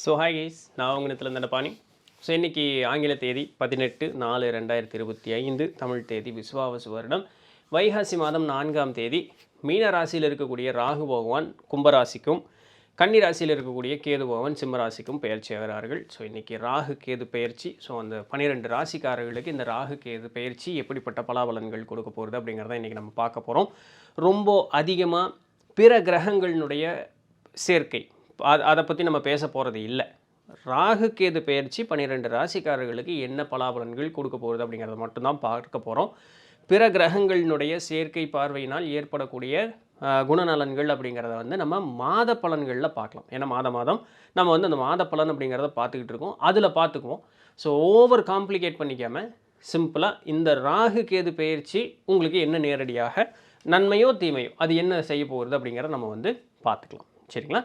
So hi guys, நான் உங்கள் Dandapani. So இன்றைக்கி ஆங்கில தேதி 18/4/2025, தமிழ் தேதி விஸ்வாவசு வருடம் வைகாசி மாதம் 4ஆம் தேதி. மீன ராசியில் இருக்கக்கூடிய ராகு பகவான் கும்பராசிக்கும், கன்னி ராசியில் இருக்கக்கூடிய கேது பகவான் சிம்மராசிக்கும் பயிற்சி ஆகிறார்கள். ஸோ இன்றைக்கி ராகு கேது பயிற்சி. ஸோ அந்த 12 ராசிக்காரர்களுக்கு இந்த ராகு கேது பயிற்சி எப்படிப்பட்ட பலாபலன்கள் கொடுக்க போகிறது அப்படிங்கிறத இன்றைக்கி நம்ம பார்க்க போகிறோம். ரொம்ப அதிகமாக பிற கிரகங்களினுடைய சேர்க்கை அதை பற்றி நம்ம பேச போகிறது இல்லை. ராகு கேது பெயர்ச்சி 12 ராசிக்காரர்களுக்கு என்ன பலாபலன்கள் கொடுக்க போகிறது அப்படிங்கிறத மட்டும்தான் பார்க்க போகிறோம். பிற கிரகங்களினுடைய சேர்க்கை பார்வையினால் ஏற்படக்கூடிய குணநலன்கள் அப்படிங்கிறத நம்ம மாத பலன்களில் பார்க்கலாம். ஏன்னா மாதம் நம்ம அந்த மாத பலன் அப்படிங்கிறத பார்த்துக்கிட்டு இருக்கோம், அதில் பார்த்துக்குவோம். ஸோ ஓவர் காம்ப்ளிகேட் பண்ணிக்காமல் சிம்பிளாக இந்த ராகு கேது பெயர்ச்சி உங்களுக்கு என்ன நேரடியாக நன்மையோ தீமையோ அது என்ன செய்ய போகிறது அப்படிங்கிறத நம்ம பார்த்துக்கலாம். சரிங்களா?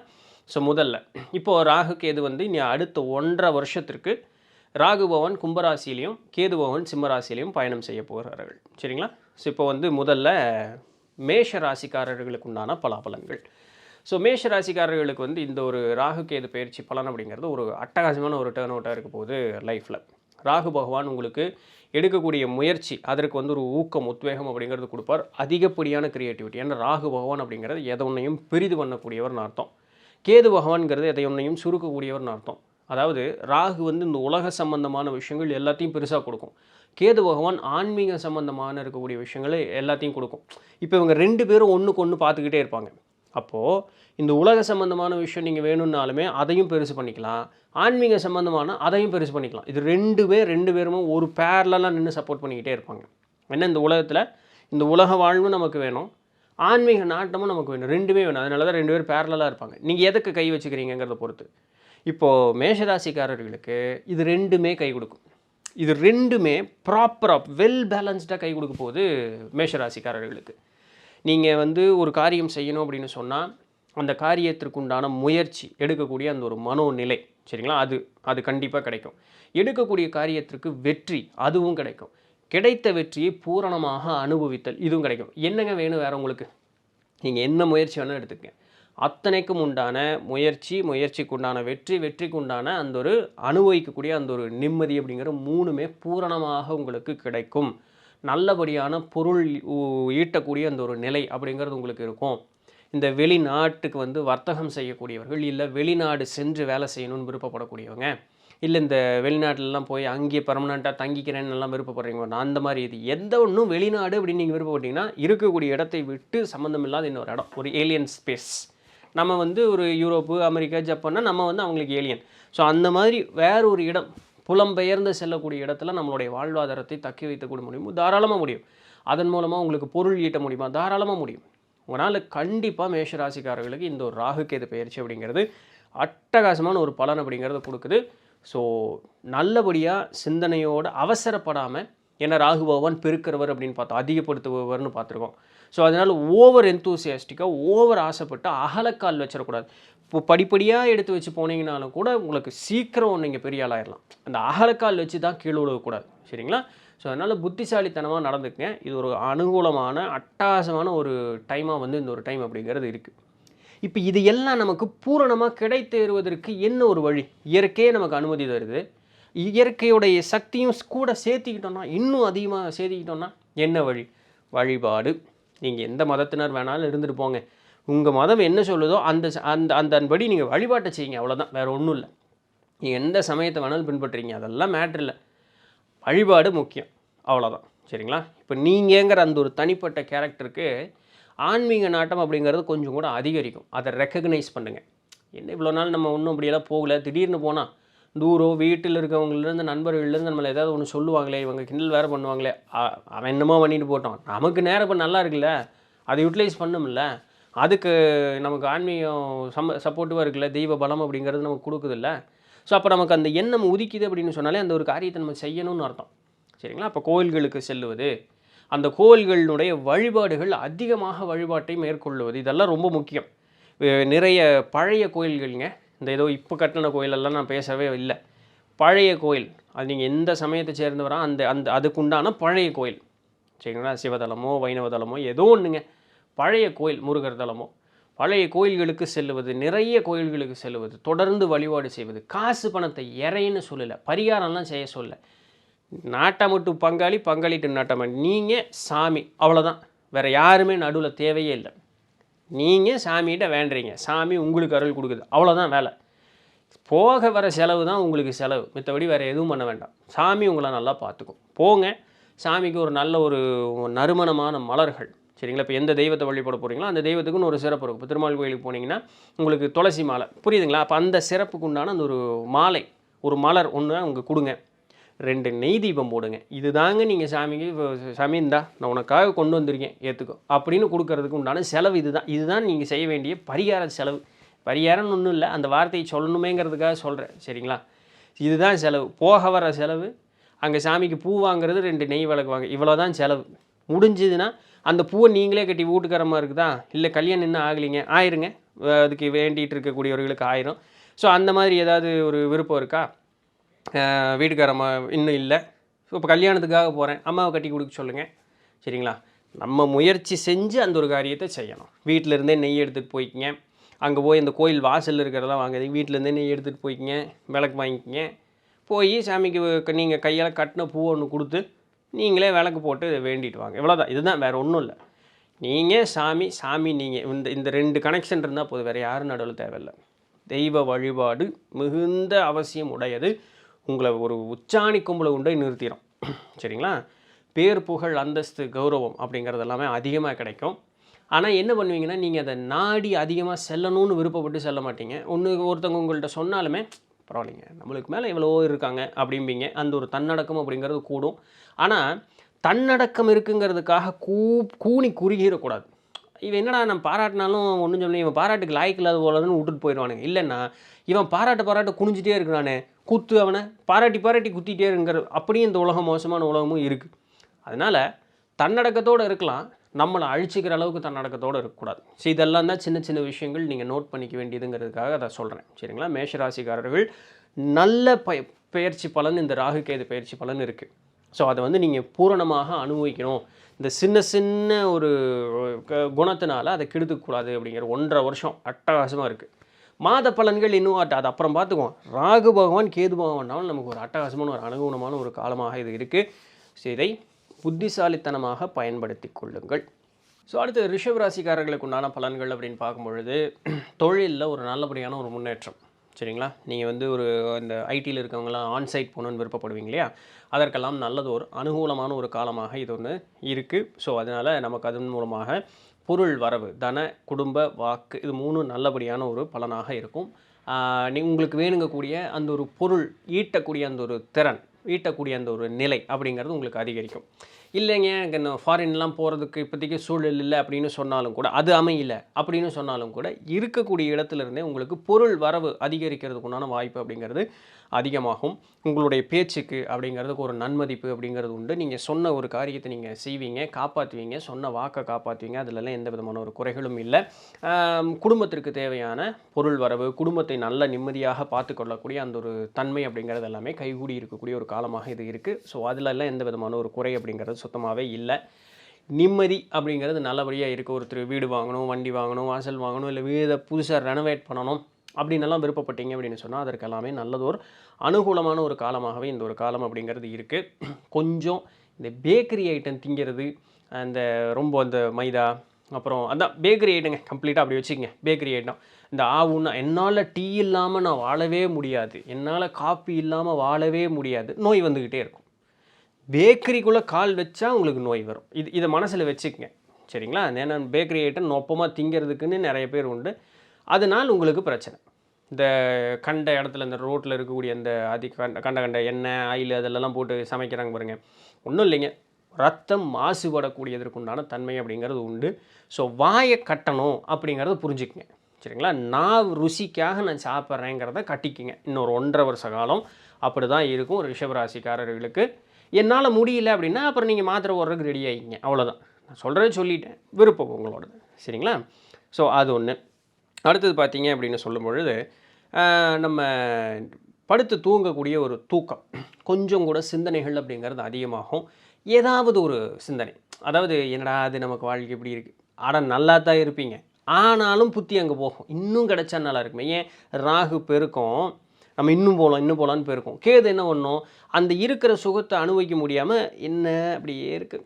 ஸோ முதல்ல இப்போது ராகு கேது இனி அடுத்த 1.5 வருஷத்திற்கு ராகு பகவான் கும்பராசிலையும் கேது பகவான் சிம்மராசிலையும் பயணம் செய்ய போகிறார்கள். சரிங்களா? ஸோ இப்போ முதல்ல மேஷ ராசிக்காரர்களுக்கு உண்டான பலாபலன்கள். ஸோ மேஷ ராசிக்காரர்களுக்கு இந்த ஒரு ராகு கேது பயிற்சி பலன் அப்படிங்கிறது ஒரு அட்டகாசமான ஒரு டேர்ன் அவுட்டாக இருக்க போகுது லைஃப்பில். ராகு பகவான் உங்களுக்கு எடுக்கக்கூடிய முயற்சி அதற்கு ஒரு ஊக்கம் உத்வேகம் அப்படிங்கிறது கொடுப்பார். அதிகப்படியான கிரியேட்டிவிட்டி. ஏன்னா ராகு பகவான் அப்படிங்கிறது எதை ஒன்றையும் பெரிது பண்ணக்கூடியவர்னு அர்த்தம். கேது பகவான்கிறது எதை ஒன்றையும் சுருக்கக்கூடியவர்னு அர்த்தம். அதாவது ராகு இந்த உலக சம்பந்தமான விஷயங்கள் எல்லாத்தையும் பெருசாக கொடுக்கும். கேது பகவான் ஆன்மீக சம்பந்தமான இருக்கக்கூடிய விஷயங்களை எல்லாத்தையும் கொடுக்கும். இப்போ இவங்க 2 பேரும் ஒன்றுக்கு ஒன்று பார்த்துக்கிட்டே இருப்பாங்க. அப்போது இந்த உலக சம்பந்தமான விஷயம் நீங்கள் வேணும்னாலுமே அதையும் பெருசு பண்ணிக்கலாம், ஆன்மீக சம்பந்தமான அதையும் பெருசு பண்ணிக்கலாம். இது 2 பேருமே ஒரு பேரலாக நின்று சப்போர்ட் பண்ணிக்கிட்டே இருப்பாங்க. ஏன்னா இந்த உலகத்தில் இந்த உலக வாழ்வும் நமக்கு வேணும், ஆன்மீக நாட்டமும் நமக்கு வேணும், 2மே வேணும். அதனால தான் 2 பேர் பேரலாக இருப்பாங்க. நீங்கள் எதுக்கு கை வச்சுக்கிறீங்கிறத பொறுத்து. இப்போது மேஷராசிக்காரர்களுக்கு இது 2மே கை கொடுக்கும். இது 2மே ப்ராப்பராக வெல் பேலன்ஸ்டாக கை கொடுக்க போகுது மேஷராசிக்காரர்களுக்கு. நீங்கள் ஒரு காரியம் செய்யணும் அப்படின்னு சொன்னால் அந்த காரியத்திற்குண்டான முயற்சி எடுக்கக்கூடிய அந்த ஒரு மனோநிலை, சரிங்களா, அது கண்டிப்பாக கிடைக்கும். எடுக்கக்கூடிய காரியத்திற்கு வெற்றி அதுவும் கிடைக்கும். கிடைத்த வெற்றியை பூரணமாக அனுபவித்தல் இதுவும் கிடைக்கும். என்னங்க வேணும் வேறு உங்களுக்கு? நீங்கள் என்ன முயற்சி வேணும் எடுத்துக்கங்க. அத்தனைக்கும் உண்டான முயற்சிக்கு உண்டான வெற்றிக்கு உண்டான அந்த ஒரு அனுபவிக்கக்கூடிய அந்த ஒரு நிம்மதி அப்படிங்கிற 3மே பூரணமாக உங்களுக்கு கிடைக்கும். நல்லபடியான பொருள் ஈட்டக்கூடிய அந்த ஒரு நிலை அப்படிங்கிறது உங்களுக்கு இருக்கும். இந்த வெளிநாட்டுக்கு வர்த்தகம் செய்யக்கூடியவர்கள், இல்லை வெளிநாடு சென்று வேலை செய்யணும்னு விருப்பப்படக்கூடியவங்க, இல்லை இந்த வெளிநாட்டிலலாம் போய் அங்கேயே பர்மனெண்ட்டாக தங்கிக்கிறேன்னு எல்லாம் விருப்பப்படுறீங்க, அந்த மாதிரி இது எந்த ஒன்றும் வெளிநாடு அப்படின்னு நீங்கள் விருப்பப்பட்டீங்கன்னா இருக்கக்கூடிய இடத்தை விட்டு சம்மந்தம் இல்லாத இன்னொரு இடம், ஒரு ஏலியன் ஸ்பேஸ். நம்ம ஒரு யூரோப்பு, அமெரிக்கா, ஜப்பான்னா நம்ம அவங்களுக்கு ஏலியன். ஸோ அந்த மாதிரி வேற ஒரு இடம், புலம்பெயர்ந்து செல்லக்கூடிய இடத்துல நம்மளுடைய வாழ்வாதாரத்தை தக்கி வைத்துக்கூட முடியும், தாராளமாக முடியும். அதன் மூலமாக உங்களுக்கு பொருள் ஈட்ட முடியுமா? தாராளமாக முடியும். உங்களால் கண்டிப்பாக மேஷராசிக்காரர்களுக்கு இந்த ஒரு ராகு கேது பயிற்சி அப்படிங்கிறது அட்டகாசமான ஒரு பலன் அப்படிங்கிறத கொடுக்குது. ஸோ நல்லபடியாக சிந்தனையோடு அவசரப்படாமல், ஏன்னா ராகு பகவான் பெருக்கிறவர் அப்படின்னு பார்த்தா அதிகப்படுத்துபவர்னு பார்த்துருக்கோம். ஸோ அதனால் ஓவர் எந்தூசியாஸ்டிக்காக ஓவர் ஆசைப்பட்டு அகலக்கால் வச்சிடக்கூடாது. இப்போ படிப்படியாக எடுத்து வச்சு போனீங்கனாலும் கூட உங்களுக்கு சீக்கிரம் நீங்கள் பெரிய ஆளாயிடலாம். அந்த அகலக்கால் வச்சு தான் கீழே விழுகக்கூடாது. சரிங்களா? ஸோ அதனால் புத்திசாலித்தனமாக நடந்துக்குங்க. இது ஒரு அனுகூலமான அட்டகாசமான ஒரு டைமாக இந்த ஒரு டைம் அப்படிங்கிறது இருக்குது. இப்போ இது எல்லாம் நமக்கு பூரணமாக கிடைத்தேறுவதற்கு என்ன ஒரு வழி? இயற்கையே நமக்கு அனுமதி தருது. இயற்கையுடைய சக்தியும் கூட சேர்த்திக்கிட்டோம்னா, இன்னும் அதிகமாக சேர்த்திக்கிட்டோம்னா என்ன வழி? வழிபாடு. நீங்கள் எந்த மதத்தினர் வேணாலும் இருந்துட்டு போங்க, உங்கள் மதம் என்ன சொல்லுதோ அந்தபடி நீங்கள் வழிபாட்டை செய்யுங்க, அவ்வளோதான், வேறு ஒன்றும் இல்லை. நீங்கள் எந்த சமயத்தை வேணாலும் பின்பற்றுறீங்க, அதெல்லாம் மேட்ரு இல்லை. வழிபாடு முக்கியம், அவ்வளோதான். சரிங்களா? இப்போ நீங்கங்கிற அந்த ஒரு தனிப்பட்ட கேரக்டருக்கு ஆன்மீக நாட்டம் அப்படிங்கிறது கொஞ்சம் கூட அதிகரிக்கும். அதை ரெக்கக்னைஸ் பண்ணுங்கள். என்ன இவ்வளோ நாள் நம்ம ஒன்றும் அப்படியெல்லாம் போகலை, திடீர்னு போனால் தூரம் வீட்டில் இருக்கவங்கலேருந்து நண்பர்கள்லேருந்து நம்மளை ஏதாவது ஒன்று சொல்லுவாங்களே, இவங்க கிண்டல் வேறு பண்ணுவாங்களே, அவன் என்னமோ பண்ணிட்டு போட்டோம், நமக்கு நேரம் இப்போ நல்லா இருக்குல்ல, அதை யூட்டிலைஸ் பண்ணும்ல, அதுக்கு நமக்கு ஆன்மீகம் சப்போர்ட்டிவாக இருக்குல்ல, தெய்வ பலம் அப்படிங்கிறது நமக்கு கொடுக்குதில்ல. ஸோ அப்போ நமக்கு அந்த எண்ணம் உதிக்குது அப்படின்னு சொன்னாலே அந்த ஒரு காரியத்தை நம்ம செய்யணும்னு அர்த்தம். சரிங்களா? அப்போ கோயில்களுக்கு செல்லுவது, அந்த கோயில்களினுடைய வழிபாடுகள், அதிகமாக வழிபாட்டை மேற்கொள்வது, இதெல்லாம் ரொம்ப முக்கியம். நிறைய பழைய கோயில்கள்ங்க, இந்த ஏதோ இப்போ கட்டின கோயிலெல்லாம் நான் பேசவே இல்லை. பழைய கோயில், அது நீங்கள் எந்த சமயத்தை சேர்ந்தவரா அதுக்குண்டான பழைய கோயில், சரிங்களா? சிவதலமோ வைணவ தலமோ ஏதோ ஒன்றுங்க, பழைய கோயில், முருகர் தலமோ பழைய கோயில்களுக்கு செல்லுவது, நிறைய கோயில்களுக்கு செல்லுவது, தொடர்ந்து வழிபாடு செய்வது, காசு பணத்தை இறைன்னு சொல்லலை, பரிகாரம்லாம் செய்ய சொல்ல. நாட்டமட்டு பங்காளி, பங்காளிட்டு நாட்டமன், நீங்கள் சாமி, அவ்வளோதான். வேறு யாருமே நடுவில் தேவையே இல்லை. நீங்கள் சாமிகிட்ட வேண்டுறீங்க, சாமி உங்களுக்கு அருள் கொடுக்குது, அவ்வளோதான் வேலை. போக வர செலவு தான் உங்களுக்கு செலவு, மித்தபடி வேறு எதுவும் பண்ண வேண்டாம். சாமி உங்களை நல்லா பார்த்துக்கும். போங்க, சாமிக்கு ஒரு நல்ல ஒரு நறுமணமான மலர்கள், சரிங்களா? இப்போ எந்த தெய்வத்தை வழிபட போகிறீங்களோ அந்த தெய்வத்துக்குன்னு ஒரு சிறப்பு இருக்கும். இப்போ திருமால் கோயிலுக்கு போனீங்கன்னா உங்களுக்கு துளசி மாலை, புரியுதுங்களா? அப்போ அந்த சிறப்புக்கு உண்டான அந்த ஒரு மாலை, ஒரு மலர் ஒன்று அவங்க கொடுங்க. 2 நெய் தீபம் போடுங்க. இதுதாங்க நீங்கள் சாமிக்கு, சாமி இந்தா நான் உனக்காக கொண்டு வந்திருக்கேன் ஏற்றுக்கோ அப்படின்னு கொடுக்கறதுக்கு உண்டான செலவு. இதுதான் நீங்கள் செய்ய வேண்டிய பரிகார செலவு. பரிகாரம்னு ஒன்றும் இல்லை, அந்த வார்த்தையை சொல்லணுமேங்கிறதுக்காக சொல்கிறேன், சரிங்களா? இதுதான் செலவு. போக வர செலவு, அங்கே சாமிக்கு பூ வாங்குறது, 2 நெய் விளக்கு வாங்க, இவ்வளோ தான் செலவு. முடிஞ்சுதுன்னா அந்த பூவை நீங்களே கட்டி வீட்டுக்காரமாக இருக்குதா, இல்லை கல்யாணம் இன்னும் ஆகலைங்க, ஆயிருங்க, அதுக்கு வேண்டிகிட்டு இருக்கக்கூடியவர்களுக்கு ஆயிரும். ஸோ அந்த மாதிரி ஏதாவது ஒரு விருப்பம் இருக்கா? வீட்டுக்காரம்மா இன்னும் இல்லை, ஸோ இப்போ கல்யாணத்துக்காக போகிறேன், அம்மாவை கட்டி கொடுக்க சொல்லுங்கள், சரிங்களா? நம்ம முயற்சி செஞ்சு அந்த ஒரு காரியத்தை செய்யணும். வீட்டிலேருந்தே நெய் எடுத்துகிட்டு போய்க்கிங்க, அங்கே போய் இந்த கோயில் வாசலில் இருக்கிறதெல்லாம் வாங்குறீங்க, வீட்டிலேருந்தே நெய் எடுத்துகிட்டு போய்க்கிங்க, விளக்கு வாங்கிக்கிங்க, போய் சாமிக்கு நீங்கள் கையால் கட்டின பூ ஒன்று கொடுத்து நீங்களே விளக்கு போட்டு வேண்டிட்டு வாங்க, இவ்வளோதான். இதுதான், வேறு ஒன்றும் இல்லை. நீங்கள் சாமி, சாமி நீங்கள், இந்த 2 கனெக்ஷன் இருந்தால் போதும், வேறு யாரும் நடுவில் தேவையில்லை. தெய்வ வழிபாடு மிகுந்த அவசியம் உடையது. உங்களை ஒரு உச்சாணி கும்பலை உண்டை நிறுத்திடும், சரிங்களா? பேர், புகழ், அந்தஸ்து, கௌரவம் அப்படிங்கிறது எல்லாமே அதிகமாக கிடைக்கும். ஆனால் என்ன பண்ணுவீங்கன்னா, நீங்கள் அதை நாடி அதிகமாக செல்லணும்னு விருப்பப்பட்டு செல்ல மாட்டீங்க. ஒருத்தவங்க உங்கள்கிட்ட சொன்னாலுமே பரவாயில்லைங்க, நம்மளுக்கு மேலே எவ்வளோ இருக்காங்க அப்படிம்பிங்க. அந்த ஒரு தன்னடக்கம் அப்படிங்கிறது கூடும். ஆனால் தன்னடக்கம் இருக்குங்கிறதுக்காக கூனி குறுகிடக்கூடாது. இவன் என்னடா நம்ம பாராட்டினாலும் ஒன்றும் சொல்லி, இவன் பாராட்டுக்கு லாய்க்கு இல்லாத போலன்னு விட்டுட்டு போயிடுவானுங்க. இல்லைன்னா இவன் பாராட்ட குனிஞ்சிட்டே இருக்கிறானே, குத்து அவனை பாராட்டி குத்திட்டே இருங்கிற, அப்படியும் இந்த உலகம் மோசமான உலகமும் இருக்குது. அதனால் தன்னடக்கத்தோடு இருக்கலாம், நம்மளை அழிச்சிக்கிற அளவுக்கு தன்னடக்கத்தோடு இருக்கக்கூடாது. ஸோ இதெல்லாம் தான் சின்ன சின்ன விஷயங்கள் நீங்கள் நோட் பண்ணிக்க வேண்டியதுங்கிறதுக்காக அதை சொல்கிறேன், சரிங்களா? மேஷராசிக்காரர்கள் நல்ல பயிற்சி பலன், இந்த ராகு கேது பயிற்சி பலன் இருக்குது. ஸோ அதை நீங்கள் பூரணமாக அனுபவிக்கணும். இந்த சின்ன சின்ன ஒரு குணத்தினால அதை கெடுத்துக்கூடாது. அப்படிங்கிற 1.5 வருஷம் அட்டகாசமாக இருக்குது. மாத பலன்கள் இன்னும் அது அப்புறம் பார்த்துக்குவோம். ராகு பகவான் கேது பகவானாலும் நமக்கு ஒரு அட்டகாசமான ஒரு அனுகூலமான ஒரு காலமாக இது இருக்குது. ஸோ இதை புத்திசாலித்தனமாக பயன்படுத்தி கொள்ளுங்கள். ஸோ அடுத்து ரிஷபராசிக்காரர்களுக்கு உண்டான பலன்கள் அப்படின்னு பார்க்கும்பொழுது, தொழிலில் ஒரு நல்லபடியான ஒரு முன்னேற்றம், சரிங்களா? நீங்கள் ஒரு இந்த ஐடியில் இருக்கவங்களாம் ஆன்சைட் போகணுன்னு விருப்பப்படுவீங்க இல்லையா? அதற்கெல்லாம் நல்லது ஒரு அனுகூலமான ஒரு காலமாக இது ஒன்று இருக்குது. ஸோ அதனால் நமக்கு அதன் மூலமாக பொருள் வரவு, தன, குடும்ப, வாக்கு, இது 3 நல்லபடியான ஒரு பலனாக இருக்கும். உங்களுக்கு வேணுங்கக்கூடிய அந்த ஒரு பொருள் ஈட்டக்கூடிய அந்த ஒரு திறன், ஈட்டக்கூடிய அந்த ஒரு நிலை அப்படிங்கிறது உங்களுக்கு அதிகரிக்கும். இல்லைங்க எனக்கு இந்த ஃபாரின்லாம் போகிறதுக்கு இப்போதைக்கு சூழல் இல்லை அப்படின்னு சொன்னாலும் கூட, அது அமையலை அப்படின்னு சொன்னாலும் கூட, இருக்கக்கூடிய இடத்துலேருந்தே உங்களுக்கு பொருள் வரவு அதிகரிக்கிறதுக்கு உண்டான வாய்ப்பு அப்படிங்கிறது அதிகமாகும். உங்களுடைய பேச்சுக்கு அப்படிங்கிறதுக்கு ஒரு நன்மதிப்பு அப்படிங்கிறது உண்டு. நீங்கள் சொன்ன ஒரு காரியத்தை நீங்கள் செய்வீங்க, காப்பாற்றுவீங்க, சொன்ன வாக்கை காப்பாற்றுவீங்க. அதிலெல்லாம் எந்த விதமான ஒரு குறைகளும் இல்லை. குடும்பத்திற்கு தேவையான பொருள் வரவு, குடும்பத்தை நல்ல நிம்மதியாக பார்த்து கொள்ளக்கூடிய அந்த ஒரு தன்மை அப்படிங்கிறது எல்லாமே கைகூடி இருக்கக்கூடிய ஒரு காலமாக இது இருக்குது. ஸோ அதிலெல்லாம் எந்த விதமான ஒரு குறை அப்படிங்கிறது சுத்தமாகவே இல்லை. நிம்மதி அப்படிங்கிறது நல்லபடியாக இருக்குது. ஒருத்தர் வீடு வாங்கணும், வண்டி வாங்கணும், வாசல் வாங்கணும், இல்லை வீடை புதுசாக ரெனோவேட் பண்ணணும் அப்படின்னெல்லாம் விருப்பப்பட்டீங்க அப்படின்னு சொன்னால் அதற்கெல்லாமே நல்லதொரு அனுகூலமான ஒரு காலமாகவே இந்த ஒரு காலம் அப்படிங்கிறது இருக்குது. கொஞ்சம் இந்த பேக்கரி ஐட்டம் திங்கிறது, அந்த ரொம்ப அந்த மைதா, அப்புறம் அதான் பேக்கரி ஐட்டங்க கம்ப்ளீட்டாக அப்படி வச்சுக்கங்க. பேக்கரி ஐட்டம் இந்த ஆவுன்னா, என்னால் டீ இல்லாமல் நான் வாழவே முடியாது, என்னால் காஃபி இல்லாமல் வாழவே முடியாது, நோய் வந்துக்கிட்டே இருக்கும். பேக்கரிக்குள்ளே கால் வச்சா உங்களுக்கு நோய் வரும். இதை மனசில் வச்சுக்கங்க, சரிங்களா? ஏன்னா பேக்கரி ஐட்டம் நொப்பமாக திங்கிறதுக்குன்னு நிறைய பேர் உண்டு. அதனால் உங்களுக்கு பிரச்சனை. இந்த கண்ட இடத்துல இந்த ரோட்டில் இருக்கக்கூடிய அந்த கண்ட எண்ணெய், ஆயில் அதெல்லாம் போட்டு சமைக்கிறாங்க பாருங்கள், ஒன்றும் இல்லைங்க, ரத்தம் மாசுபடக்கூடியதற்கு உண்டான தன்மை அப்படிங்கிறது உண்டு. ஸோ வாயை கட்டணும் அப்படிங்கிறத புரிஞ்சுக்குங்க, சரிங்களா? நான் ருசிக்காக நான் சாப்பிட்றேங்கிறத கட்டிக்குங்க. இன்னொரு 1.5 வருஷ காலம் அப்படி தான் இருக்கும் ரிஷபராசிக்காரர்களுக்கு. என்னால் முடியல அப்படின்னா அப்புறம் நீங்கள் மாத்திரை ஓடுறதுக்கு ரெடி ஆகிங்க, அவ்வளோதான். நான் சொல்கிறத சொல்லிட்டேன், விருப்பம் உங்களோடது, சரிங்களா? ஸோ அது ஒன்று. அடுத்தது பார்த்தீங்க அப்படின்னு சொல்லும் பொழுது, நம்ம படுத்து தூங்கக்கூடிய ஒரு தூக்கம், கொஞ்சம் கூட சிந்தனைகள் அப்படிங்கிறது அதிகமாகும். ஏதாவது ஒரு சிந்தனை, அதாவது என்னடா அது நமக்கு வாழ்க்கை இப்படி இருக்குது, ஆனால் நல்லா தான் இருப்பீங்க, ஆனாலும் புத்தி அங்கே போகும், இன்னும் கிடைச்சா நல்லா இருக்குமே. ஏன் ராகு பெருக்கும், நம்ம இன்னும் போகலான்னு பெருக்கும். கேது என்ன பண்ணும், அந்த இருக்கிற சுகத்தை அனுபவிக்க முடியாமல் என்ன அப்படியே இருக்கு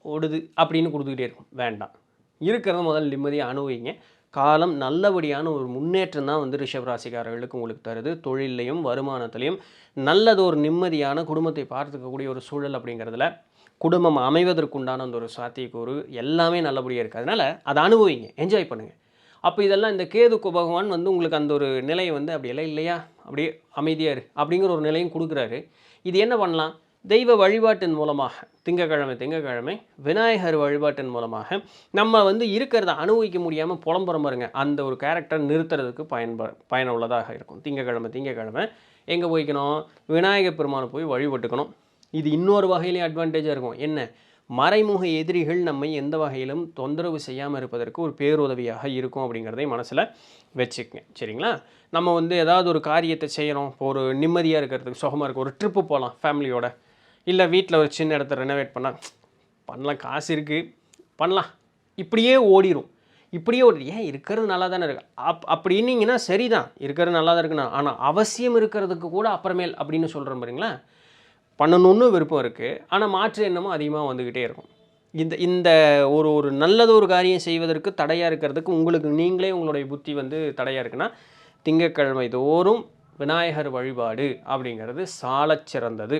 ஓடுது அப்படின்னு கொடுத்துக்கிட்டே இருக்கும். வேண்டாம், இருக்கிறத முதல்ல நிம்மதியாக அனுபவிங்க. காலம் நல்லபடியான ஒரு முன்னேற்றம் தான் வந்து ரிஷபராசிக்காரர்களுக்கு உங்களுக்கு தருது. தொழிலையும் வருமானத்திலையும் நல்லது ஒரு நிம்மதியான குடும்பத்தை பார்த்துக்கக்கூடிய ஒரு சூழல் அப்படிங்கிறதுல குடும்பம் அமைவதற்குண்டான அந்த ஒரு சாத்தியக்கூறு எல்லாமே நல்லபடியாக இருக்குது. அதனால் அதை அனுபவிங்க, என்ஜாய் பண்ணுங்கள். அப்போ இதெல்லாம் இந்த கேது பகவான் வந்து உங்களுக்கு அந்த ஒரு நிலையை வந்து அப்படியெல்லாம் இல்லையா, அப்படியே அமைதியாக இரு அப்படிங்கிற ஒரு நிலையும் கொடுக்குறாரு. இது என்ன பண்ணலாம், தெய்வ வழிபாட்டின் மூலமாக திங்கக்கிழமை விநாயகர் வழிபாட்டின் மூலமாக நம்ம வந்து இருக்கிறத அனுபவிக்க முடியாமல் புலம்புறம் பாருங்க, அந்த ஒரு கேரக்டர் நிறுத்துறதுக்கு பயனுள்ளதாக இருக்கும். திங்கக்கிழமை எங்கே போய்க்கணும், விநாயகர் பெருமானை போய் வழிபட்டுக்கணும். இது இன்னொரு வகையிலேயே அட்வான்டேஜாக இருக்கும். என்ன, மறைமுக எதிரிகள் நம்மை எந்த வகையிலும் தொந்தரவு செய்யாமல் இருப்பதற்கு ஒரு பேருதவியாக இருக்கும் அப்படிங்கிறதை மனசில் வச்சுக்கங்க. சரிங்களா? நம்ம வந்து ஏதாவது ஒரு காரியத்தை செய்யணும், இப்போ ஒரு நிம்மதியாக இருக்கிறதுக்கு, சுகமாக இருக்கும், ஒரு ட்ரிப்பு போகலாம் ஃபேமிலியோட, இல்லை வீட்டில் ஒரு சின்ன இடத்த ரெனோவேட் பண்ணலாம், காசு இருக்குது பண்ணலாம், இப்படியே ஓடிடும். ஏன் இருக்கிறது நல்லா தானே இருக்குது அப்படின்னீங்கன்னா சரிதான், இருக்கிறது நல்லா தான் இருக்குண்ணா, ஆனால் அவசியம் இருக்கிறதுக்கு கூட அப்புறமேல் அப்படின்னு சொல்கிறேன் பாருங்களா. பண்ணணுன்னு விருப்பம் இருக்குது, ஆனால் மாற்று எண்ணமும் அதிகமாக வந்துக்கிட்டே இருக்கும். இந்த ஒரு நல்லது ஒரு காரியம் செய்வதற்கு தடையாக இருக்கிறதுக்கு உங்களுக்கு நீங்களே உங்களுடைய புத்தி வந்து தடையாக இருக்குன்னா, திங்கட்கிழமை தோறும் விநாயகர் வழிபாடு அப்படிங்கிறது சாலச் சிறந்தது.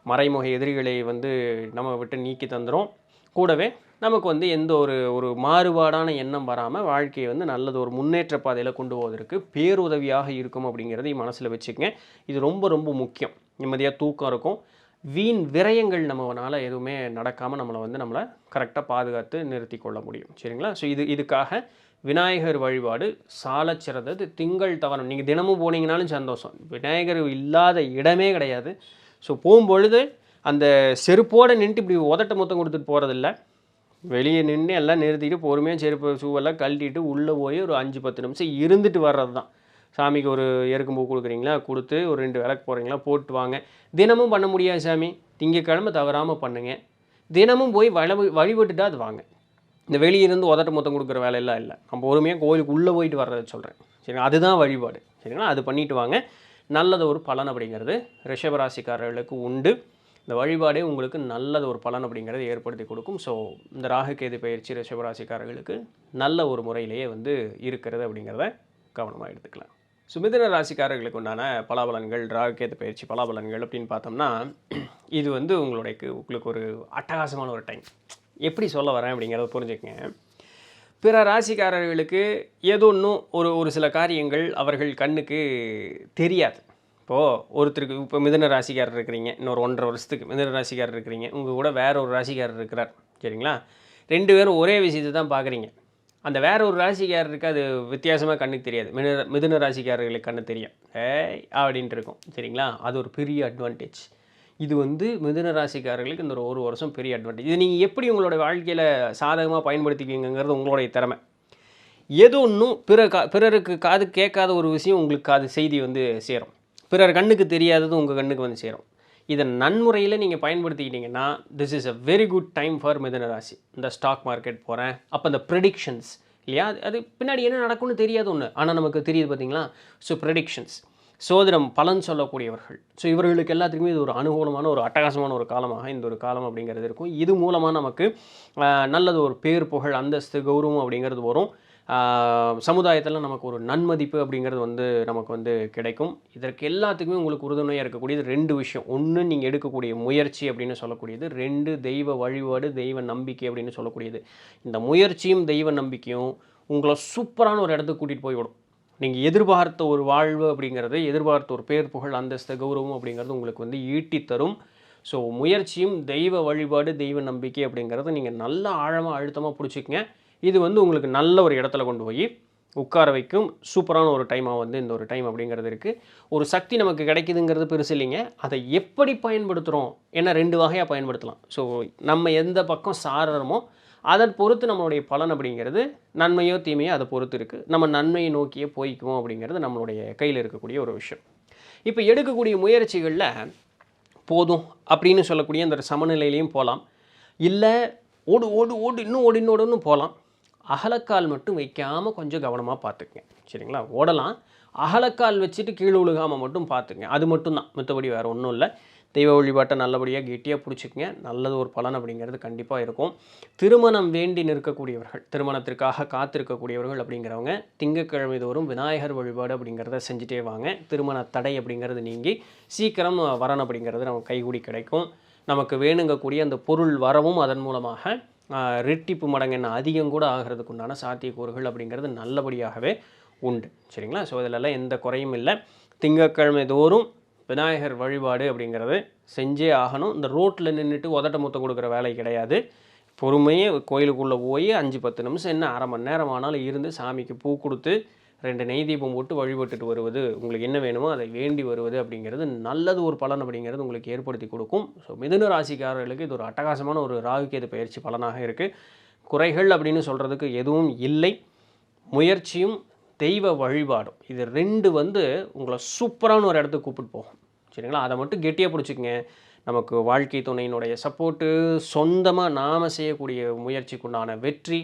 மறைமுக எதிரிகளை வந்து நம்ம விட்டு நீக்கி தந்துடும். கூடவே நமக்கு வந்து எந்த ஒரு மாறுபாடான எண்ணம் வராமல் வாழ்க்கையை வந்து நல்லது ஒரு முன்னேற்ற பாதையில் கொண்டு போவதற்கு பேருதவியாக இருக்கும் அப்படிங்கிறதையும் மனசில் வச்சுக்கங்க. இது ரொம்ப ரொம்ப முக்கியம். நிம்மதியாக தூக்கம் இருக்கும், வீண் விரயங்கள் நம்மளால் எதுவுமே நடக்காமல் நம்மளை கரெக்டாக பாதுகாத்து நிறுத்தி கொள்ள முடியும். சரிங்களா? ஸோ இதுக்காக விநாயகர் வழிபாடு சாலச் சிறந்தது. திங்கள் தவறம் நீங்கள் தினமும் போனீங்கனாலும் சந்தோஷம், விநாயகர் இல்லாத இடமே கிடையாது. ஸோ போகும்பொழுது அந்த செருப்போடு நின்றுட்டு இப்படி உதட்ட மொத்தம் கொடுத்துட்டு போகிறதில்ல, வெளியே நின்று எல்லாம் நிறுத்திட்டு பொறுமையாக செருப்பு ஷூவெல்லாம் கழட்டிட்டு உள்ளே போய் ஒரு 5-10 நிமிஷம் இருந்துட்டு வர்றது தான். சாமிக்கு ஒரு எருக்கும்பூ கொடுக்குறீங்களா, கொடுத்து ஒரு 2 விளக்கு போடுறீங்களா, போட்டு வாங்க. தினமும் பண்ண முடியாது சாமி, திங்கக்கிழமை தவறாமல் பண்ணுங்கள். தினமும் போய் வழிபட்டுட்டா அது வாங்க. இந்த வெளியிருந்து உதட்ட மொத்தம் கொடுக்குற வேலையெல்லாம் இல்லை. நம்ம பொறுமையாக கோயிலுக்கு உள்ளே போயிட்டு வர்றதை சொல்கிறேன். சரிங்களா? அதுதான் வழிபாடு. சரிங்களா? அது பண்ணிவிட்டு வாங்க. நல்லது ஒரு பலன் அப்படிங்கிறது ரிஷபராசிக்காரர்களுக்கு உண்டு. இந்த வழிபாடே உங்களுக்கு நல்லது ஒரு பலன் அப்படிங்கிறது ஏற்படுத்தி கொடுக்கும். ஸோ இந்த ராகுகேது பயிற்சி ரிஷபராசிக்காரர்களுக்கு நல்ல ஒரு முறையிலேயே வந்து இருக்கிறது அப்படிங்கிறத கவனமாக எடுத்துக்கலாம். மிதுன ராசிக்காரர்களுக்கு உண்டான பலாபலன்கள், ராகுகேது பயிற்சி பலாபலன்கள் அப்படின்னு பார்த்தோம்னா, இது வந்து உங்களுக்கு ஒரு அட்டகாசமான ஒரு டைம். எப்படி சொல்ல வரேன் அப்படிங்கிறத புரிஞ்சுக்கங்க. பிற ராசிக்காரர்களுக்கு ஏதோ இன்னும் ஒரு சில காரியங்கள் அவர்கள் கண்ணுக்கு தெரியாது. இப்போது ஒருத்தருக்கு, இப்போ மிதுன ராசிக்காரர் இருக்கிறீங்க, இன்னொரு 1.5 வருஷத்துக்கு மிதுன ராசிக்காரர் இருக்கிறீங்க, உங்கள் கூட வேற ஒரு ராசிக்காரர் இருக்கிறார். சரிங்களா? 2 பேரும் ஒரே விஷயத்தை தான் பார்க்குறீங்க. அந்த வேற ஒரு ராசிக்காரருக்கு அது வித்தியாசமாக கண்ணுக்கு தெரியாது. மிதுன ராசிக்காரர்களுக்கு கண்ணு தெரியும், அப்படின்ட்டு இருக்கும். சரிங்களா? அது ஒரு பெரிய அட்வான்டேஜ். இது வந்து மிதுன ராசிக்காரர்களுக்கு இந்த ஒரு வருஷம் பெரிய அட்வான்டேஜ். இது நீங்கள் எப்படி உங்களோட வாழ்க்கையில் சாதகமாக பயன்படுத்திக்கிங்கிறது உங்களுடைய திறமை. எது ஒன்றும் பிறருக்கு காது கேட்காத ஒரு விஷயம் உங்களுக்கு காது செய்தி வந்து சேரும். பிறர் கண்ணுக்கு தெரியாதது உங்கள் கண்ணுக்கு வந்து சேரும். இதை நன்முறையில் நீங்கள் பயன்படுத்திக்கிட்டிங்கன்னா this is a very good time for Mithuna rasi. இந்த ஸ்டாக் மார்க்கெட் போகிறேன், அப்போ இந்த ப்ரெடிக்ஷன்ஸ் இல்லையா, அது பின்னாடி என்ன நடக்கும்னு தெரியாது ஒன்று, ஆனால் நமக்கு தெரியுது பார்த்தீங்களா. ஸோ ப்ரெடிக்ஷன்ஸ், சோதிடம், பலன் சொல்லக்கூடியவர்கள், ஸோ இவர்களுக்கு எல்லாத்துக்குமே இது ஒரு அனுகூலமான ஒரு அட்டகாசமான ஒரு காலமாக இந்த ஒரு காலம் அப்படிங்கிறது இருக்கும். இது மூலமாக நமக்கு நல்லது ஒரு பேர், புகழ், அந்தஸ்து, கௌரவம் அப்படிங்கிறது வரும். சமுதாயத்தில் நமக்கு ஒரு நன்மதிப்பு அப்படிங்கிறது வந்து நமக்கு வந்து கிடைக்கும். இதற்கு எல்லாத்துக்குமே உங்களுக்கு உறுதுணையாக இருக்கக்கூடியது 2 விஷயம். ஒன்று, நீங்கள் எடுக்கக்கூடிய முயற்சி அப்படின்னு சொல்லக்கூடியது. 2, தெய்வ வழிபாடு, தெய்வ நம்பிக்கை அப்படின்னு சொல்லக்கூடியது. இந்த முயற்சியும் தெய்வ நம்பிக்கையும் உங்களை சூப்பரான ஒரு இடத்துக்கு கூட்டிகிட்டு போய் விடும். நீங்கள் எதிர்பார்த்த ஒரு வாழ்வு அப்படிங்கிறது, எதிர்பார்த்த ஒரு பேர், புகழ், அந்தஸ்து, கௌரவம் அப்படிங்கிறது உங்களுக்கு வந்து ஈட்டி தரும். ஸோ முயற்சியும் தெய்வ வழிபாடு, தெய்வ நம்பிக்கை அப்படிங்கிறது நீங்கள் நல்ல ஆழமாக அழுத்தமாக பிடிச்சிக்கங்க. இது வந்து உங்களுக்கு நல்ல ஒரு இடத்துல கொண்டு போய் உட்கார வைக்கும். சூப்பரான ஒரு டைமாக வந்து இந்த ஒரு டைம் அப்படிங்கிறது இருக்குது. ஒரு சக்தி நமக்கு கிடைக்குதுங்கிறது பெருசு இல்லைங்க, அதை எப்படி பயன்படுத்துகிறோம். ஏன்னா 2 வகையாக பயன்படுத்தலாம். ஸோ நம்ம எந்த பக்கம் சாரமோ அதை பொறுத்து நம்மளுடைய பலன் அப்படிங்கிறது நன்மையோ தீமையோ அதை பொறுத்து இருக்குது. நம்ம நன்மையை நோக்கியே போய்க்குவோம் அப்படிங்கிறது நம்மளுடைய கையில் இருக்கக்கூடிய ஒரு விஷயம். இப்போ எடுக்கக்கூடிய முயற்சிகளில் போதும் அப்படின்னு சொல்லக்கூடிய அந்த சமநிலையிலையும் போகலாம், இல்லை ஓடு ஓடு ஓடு இன்னும் ஓடு இன்னோடுன்னு போகலாம். அகலக்கால் மட்டும் வைக்காமல் கொஞ்சம் கவனமாக பார்த்துக்குங்க. சரிங்களா? ஓடலாம், அகலக்கால் வச்சுட்டு கீழே விழுகாமல் மட்டும் பார்த்துக்குங்க. அது மட்டும்தான், மற்றபடி வேறு ஒன்றும் இல்லை. தெய்வ வழிபாட்டை நல்லபடியாக கெட்டியாக பிடிச்சிக்கங்க. நல்லது ஒரு பலன் அப்படிங்கிறது கண்டிப்பாக இருக்கும். திருமணம் வேண்டி நிற்கக்கூடியவர்கள், திருமணத்திற்காக காத்திருக்கக்கூடியவர்கள் அப்படிங்கிறவங்க திங்கட்கிழமை தோறும் விநாயகர் வழிபாடு அப்படிங்கிறத செஞ்சுட்டே வாங்க. திருமண தடை அப்படிங்கிறது நீங்கி சீக்கிரம் வரன் அப்படிங்கிறது நமக்கு கைகூடி கிடைக்கும். நமக்கு வேணுங்கக்கூடிய அந்த பொருள் வரவும் அதன் மூலமாக ரெட்டிப்பு மடங்கு என்ன அதிகம் கூட ஆகிறதுக்கு உண்டான சாத்தியக்கூறுகள் அப்படிங்கிறது நல்லபடியாகவே உண்டு. சரிங்களா? ஸோ இதிலெல்லாம் எந்த குறையும் இல்லை. திங்கட்கிழமை தோறும் விநாயகர் வழிபாடு அப்படிங்கிறது செஞ்சே ஆகணும். இந்த ரோட்டில் நின்றுட்டு உதட்ட முத்தம் கொடுக்குற வேலை கிடையாது. பொறுமையாக கோயிலுக்குள்ளே போய் 5-10 நிமிஷம் என்ன அரை மணி நேரம் ஆனாலும் இருந்து சாமிக்கு பூ கொடுத்து 2 நெய் தீபம் போட்டு வழிபட்டுட்டு வருவது, உங்களுக்கு என்ன வேணுமோ அதை வேண்டி வருவது அப்படிங்கிறது நல்லது ஒரு பலன் அப்படிங்கிறது உங்களுக்கு ஏற்படுத்தி கொடுக்கும். ஸோ மிதுன ராசிக்காரர்களுக்கு இது ஒரு அட்டகாசமான ஒரு ராகுகேது பயிற்சி பலனாக இருக்குது. குறைகள் அப்படின்னு சொல்கிறதுக்கு எதுவும் இல்லை. முயற்சியும் தெய்வ வழிபாடும் இது 2 உங்களை சூப்பரான ஒரு இடத்துக்கு கூப்பிட்டு போகும். சரிங்களா? அதை மட்டும் கெட்டியாக பிடிச்சிக்கங்க. நமக்கு வாழ்க்கை துணையினுடைய சப்போர்ட்டு, சொந்தமாக நாம் செய்யக்கூடிய முயற்சிக்குண்டான வெற்றி,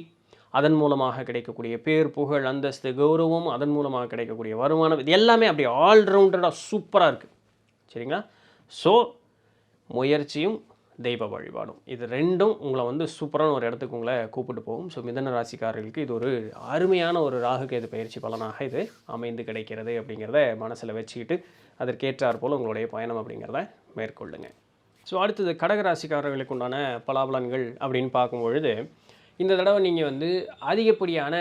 அதன் மூலமாக கிடைக்கக்கூடிய பேர், புகழ், அந்தஸ்து, கௌரவம், அதன் மூலமாக கிடைக்கக்கூடிய வருமானம், இது எல்லாமே அப்படி ஆல்ரவுண்டடாக சூப்பராக இருக்குது. சரிங்களா? ஸோ முயற்சியும் தெய்வ வழிபாடும் இது 2ம் உங்களை சூப்பரான ஒரு இடத்துக்கு உங்களை கூப்பிட்டு போகும். ஸோ மிதன ராசிக்காரர்களுக்கு இது ஒரு அருமையான ஒரு ராகுகேது பயிற்சி பலனாக இது அமைந்து கிடைக்கிறது அப்படிங்கிறத மனசில் வச்சுக்கிட்டு அதற்கேற்றார் போல் உங்களுடைய பயணம் அப்படிங்கிறத மேற்கொள்ளுங்க. ஸோ அடுத்தது கடகராசிக்காரர்களுக்கு உண்டான பலாபலன்கள் அப்படின்னு பார்க்கும்பொழுது, இந்த தடவை நீங்கள் அதிகப்படியான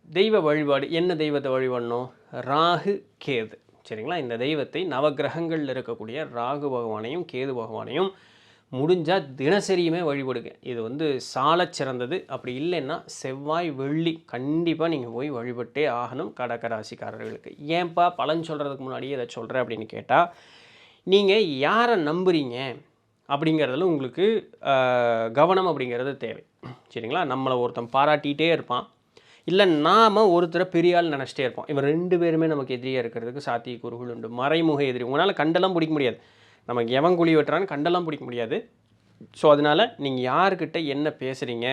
தெய்வ வழிபாடு, என்ன தெய்வத்தை வழிபடணும்? ராகு கேது. சரிங்களா? இந்த தெய்வத்தை நவகிரகங்களில் இருக்கக்கூடிய ராகு பகவானையும் கேது பகவானையும் முடிஞ்சால் தினசரியுமே வழிபடுங்க. இது சாலச் சிறந்தது. அப்படி இல்லைன்னா செவ்வாய் வெள்ளி கண்டிப்பாக நீங்கள் போய் வழிபட்டே ஆகணும் கடகராசிக்காரர்களுக்கு. ஏன்பா பலன் சொல்கிறதுக்கு முன்னாடியே இதை சொல்கிறேன் அப்படின்னு கேட்டால், நீங்கள் யாரை நம்புறீங்க அப்படிங்கிறதுல உங்களுக்கு கவனம் அப்படிங்கிறது தேவை. சரிங்களா? நம்மளை ஒருத்தன் பாராட்டிகிட்டே இருப்பான், இல்லை நாம் ஒருத்தரை பெரிய ஆள் நினச்சிட்டே இருப்போம். இவன் 2 பேருமே நமக்கு எதிரியாக இருக்கிறதுக்கு சாத்தியக்கூறுகள் உண்டு. மறைமுக எதிரி. உங்களால் கண்டெல்லாம் பிடிக்க முடியாது. நமக்கு எவன் குழி வெட்டுறான்னு கண்டெல்லாம் பிடிக்க முடியாது. ஸோ அதனால் நீங்கள் யார்கிட்ட என்ன பேசுகிறீங்க,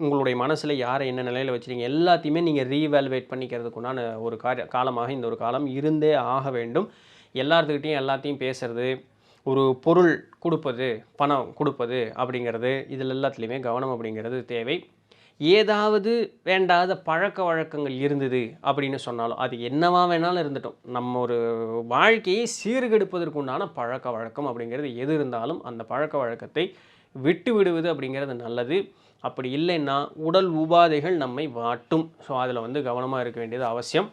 உங்களுடைய மனசில் யாரை என்ன நிலையில் வச்சுருங்க, எல்லாத்தையுமே நீங்கள் ரீவேல்வேட் பண்ணிக்கிறதுக்குண்டான ஒரு காலமாக இந்த ஒரு காலம் இருந்தே ஆக வேண்டும். எல்லாத்துக்கிட்டையும் எல்லாத்தையும் பேசுகிறது, ஒரு பொருள் கொடுப்பது, பணம் கொடுப்பது அப்படிங்கிறது, இதில் எல்லாத்துலேயுமே கவனம் அப்படிங்கிறது தேவை. ஏதாவது வேண்டாத பழக்க வழக்கங்கள் இருந்தது அப்படின்னு சொன்னாலும், அது என்னவா வேணாலும் இருந்துட்டோம், நம்ம ஒரு வாழ்க்கையை சீர்கெடுப்பதற்கு உண்டான பழக்க வழக்கம் அப்படிங்கிறது எது இருந்தாலும் அந்த பழக்க வழக்கத்தை விட்டு விடுவது அப்படிங்கிறது நல்லது. அப்படி இல்லைன்னா உடல் உபாதைகள் நம்மை வாட்டும். ஸோ அதில் கவனமாக இருக்க வேண்டியது அவசியம்.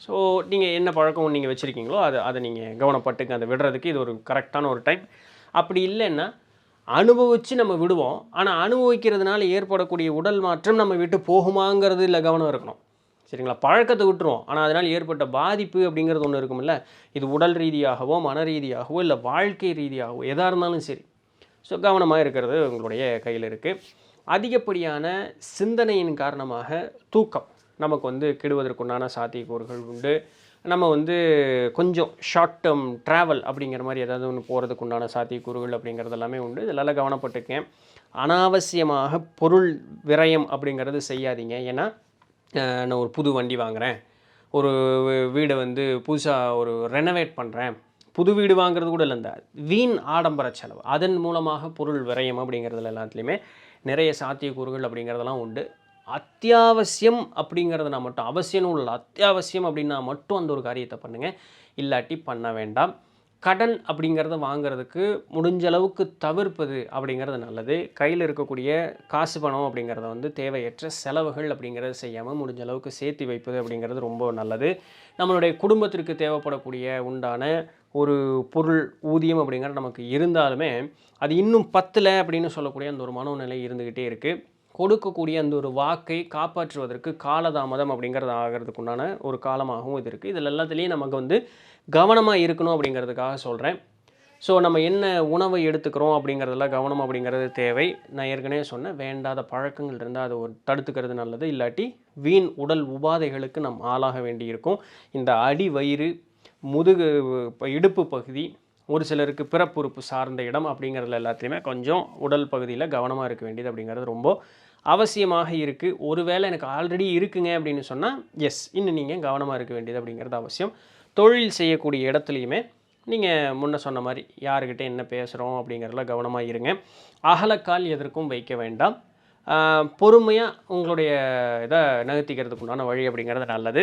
ஸோ நீங்கள் என்ன பழக்கம் நீங்கள் வச்சுருக்கீங்களோ அதை நீங்கள் கவனப்பட்டுங்க. அதை விடுறதுக்கு இது ஒரு கரெக்டான ஒரு டைம். அப்படி இல்லைன்னா அனுபவித்து நம்ம விடுவோம். ஆனால் அனுபவிக்கிறதுனால ஏற்படக்கூடிய உடல் மாற்றம் நம்ம விட்டு போகுமாங்கிறது இல்லை கவனம் இருக்கணும். சரிங்களா? பழக்கத்தை விட்டுருவோம், ஆனால் அதனால் ஏற்பட்ட பாதிப்பு அப்படிங்கிறது ஒன்று இருக்குமில்ல. இது உடல் ரீதியாகவோ மன ரீதியாகவோ இல்லை வாழ்க்கை ரீதியாகவோ எதாக இருந்தாலும் சரி. ஸோ கவனமாக இருக்கிறது உங்களுடைய கையில் இருக்குது. அதிகப்படியான சிந்தனையின் காரணமாக தூக்கம் நமக்கு கெடுவதற்குண்டான சாத்தியக்கூறுகள் உண்டு. நம்ம கொஞ்சம் ஷார்ட் டேர்ம் ட்ராவல் அப்படிங்கிற மாதிரி ஏதாவது ஒன்று போகிறதுக்கு உண்டான சாத்தியக்கூறுகள் அப்படிங்கிறது எல்லாமே உண்டு. இதெல்லாம் கவனப்பட்டுக்கேன். அனாவசியமாக பொருள் விரயம் அப்படிங்கிறது செய்யாதீங்க. ஏன்னா நான் ஒரு புது வண்டி வாங்குகிறேன், ஒரு வீடை புதுசாக ஒரு ரெனோவேட் பண்ணுறேன், புது வீடு வாங்குறது கூட இல்லை, இந்த வீண் ஆடம்பர செலவு அதன் மூலமாக பொருள் விரயம் அப்படிங்கிறதுல எல்லாத்துலேயுமே நிறைய சாத்தியக்கூறுகள் அப்படிங்கிறதெல்லாம் உண்டு. அத்தியாவசியம் அப்படிங்கிறதுனா மட்டும், அவசியம் உள்ள அத்தியாவசியம் அப்படின்னா மட்டும் அந்த ஒரு காரியத்தை பண்ணுங்கள், இல்லாட்டி பண்ண வேண்டாம். கடன் அப்படிங்கிறத வாங்கிறதுக்கு முடிஞ்ச அளவுக்கு தவிர்ப்பது அப்படிங்கிறது நல்லது. கையில் இருக்கக்கூடிய காசு பணம் அப்படிங்கிறத தேவையற்ற செலவுகள் அப்படிங்கிறத செய்யாமல் முடிஞ்ச அளவுக்கு சேர்த்து வைப்பது அப்படிங்கிறது ரொம்ப நல்லது. நம்மளுடைய குடும்பத்திற்கு தேவைப்படக்கூடிய உண்டான ஒரு பொருள் ஊதியம் அப்படிங்கிறது நமக்கு இருந்தாலுமே அது இன்னும் பத்தலை அப்படின்னு சொல்லக்கூடிய அந்த ஒரு மனோநிலை இருந்துக்கிட்டே இருக்குது. கொடுக்கக்கூடிய அந்த ஒரு வாக்கை காப்பாற்றுவதற்கு காலதாமதம் அப்படிங்கிறது ஆகிறதுக்கு உண்டான ஒரு காலமாகவும் இது இருக்குது. இதில் எல்லாத்துலேயும் நமக்கு கவனமாக இருக்கணும் அப்படிங்கிறதுக்காக சொல்கிறேன். ஸோ நம்ம என்ன உணவை எடுத்துக்கிறோம் அப்படிங்கிறதெல்லாம் கவனம் அப்படிங்கிறது தேவை. நான் ஏற்கனவே சொன்னேன், வேண்டாத பழக்கங்கள் இருந்தால் அதை தடுத்துக்கிறது நல்லது. இல்லாட்டி வீண் உடல் உபாதைகளுக்கு நம் ஆளாக வேண்டி இருக்கும். இந்த அடி வயிறு, முதுகு, இடுப்பு பகுதி, ஒரு சிலருக்கு பிறப்புறுப்பு சார்ந்த இடம் அப்படிங்கிறதுல எல்லாத்துலேயுமே கொஞ்சம் உடல் பகுதியில் கவனமாக இருக்க வேண்டியது அப்படிங்கிறது ரொம்ப அவசியமாக இருக்குது. ஒருவேளை எனக்கு ஆல்ரெடி இருக்குங்க அப்படின்னு சொன்னால் எஸ், இன்னும் நீங்கள் கவனமாக இருக்க வேண்டியது அப்படிங்கிறது அவசியம். தொழில் செய்யக்கூடிய இடத்துலையுமே நீங்கள் முன்ன சொன்ன மாதிரி யாருக்கிட்ட என்ன பேசுகிறோம் அப்படிங்கிறதுல கவனமாக இருங்க. அகலக்கால் எதற்கும் வைக்க வேண்டாம். பொறுமையாக உங்களுடைய இதை நகர்த்திக்கிறதுக்கு உண்டான வழி அப்படிங்கிறது நல்லது.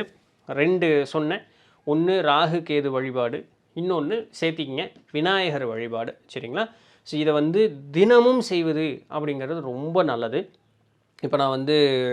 2 சொன்னேன். ஒன்று ராகு கேது வழிபாடு, இன்னொன்று சேர்த்திக்கிங்க விநாயகர் வழிபாடு. சரிங்களா? ஸோ இதை தினமும் செய்வது அப்படிங்கிறது ரொம்ப நல்லது. இப்போ நான்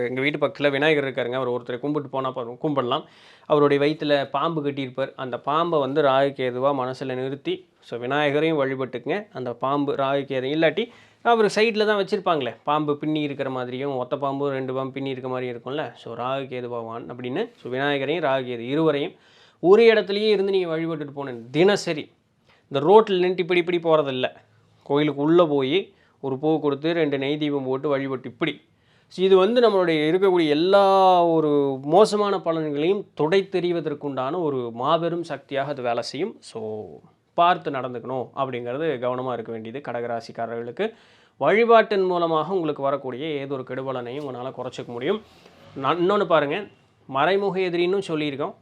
எங்கள் வீட்டு பக்கத்தில் விநாயகர் இருக்காருங்க. அவர் ஒருத்தரை கும்பிட்டு போனால் கும்பிடலாம். அவருடைய வயிற்றில் பாம்பு கட்டியிருப்பார். அந்த பாம்பை ராகு கேதுவாக மனசில் நிறுத்தி ஸோ விநாயகரையும் வழிபட்டுக்குங்க. அந்த பாம்பு ராகு கேது இல்லாட்டி அவர் சைடில் தான் வச்சுருப்பாங்களே, பாம்பு பின்னி இருக்கிற மாதிரியும் ஒத்த பாம்பு 2 பாம்பு பின்னி இருக்க மாதிரியும் இருக்கும்ல. ஸோ ராகு கேது பகவான் அப்படின்னு ஸோ விநாயகரையும் ராகு கேது இருவரையும் ஒரு இடத்துலையே இருந்து நீங்கள் வழிபட்டுட்டு போனேன். தினசரி இந்த ரோட்டில் நின்று இப்படி போகிறதில்ல. கோயிலுக்கு உள்ளே போய் ஒரு பூ கொடுத்து 2 நெய் தீபம் போட்டு வழிபட்டு இப்படி. ஸோ இது நம்மளுடைய இருக்கக்கூடிய எல்லா ஒரு மோசமான பலன்களையும் துடைத்தெறிவதற்குண்டான ஒரு மாபெரும் சக்தியாக அது வேலை செய்யும். ஸோ பார்த்து நடந்துக்கணும் அப்படிங்கிறது கவனமாக இருக்க வேண்டியது கடகராசிக்காரர்களுக்கு. வழிபாட்டின் மூலமாக உங்களுக்கு வரக்கூடிய ஏதோ ஒரு கெடுபலனையும் உங்களால் குறைச்சிக்க முடியும். இன்னொன்று பாருங்கள், மறைமுக எதிரின்னு சொல்லியிருக்கோம்,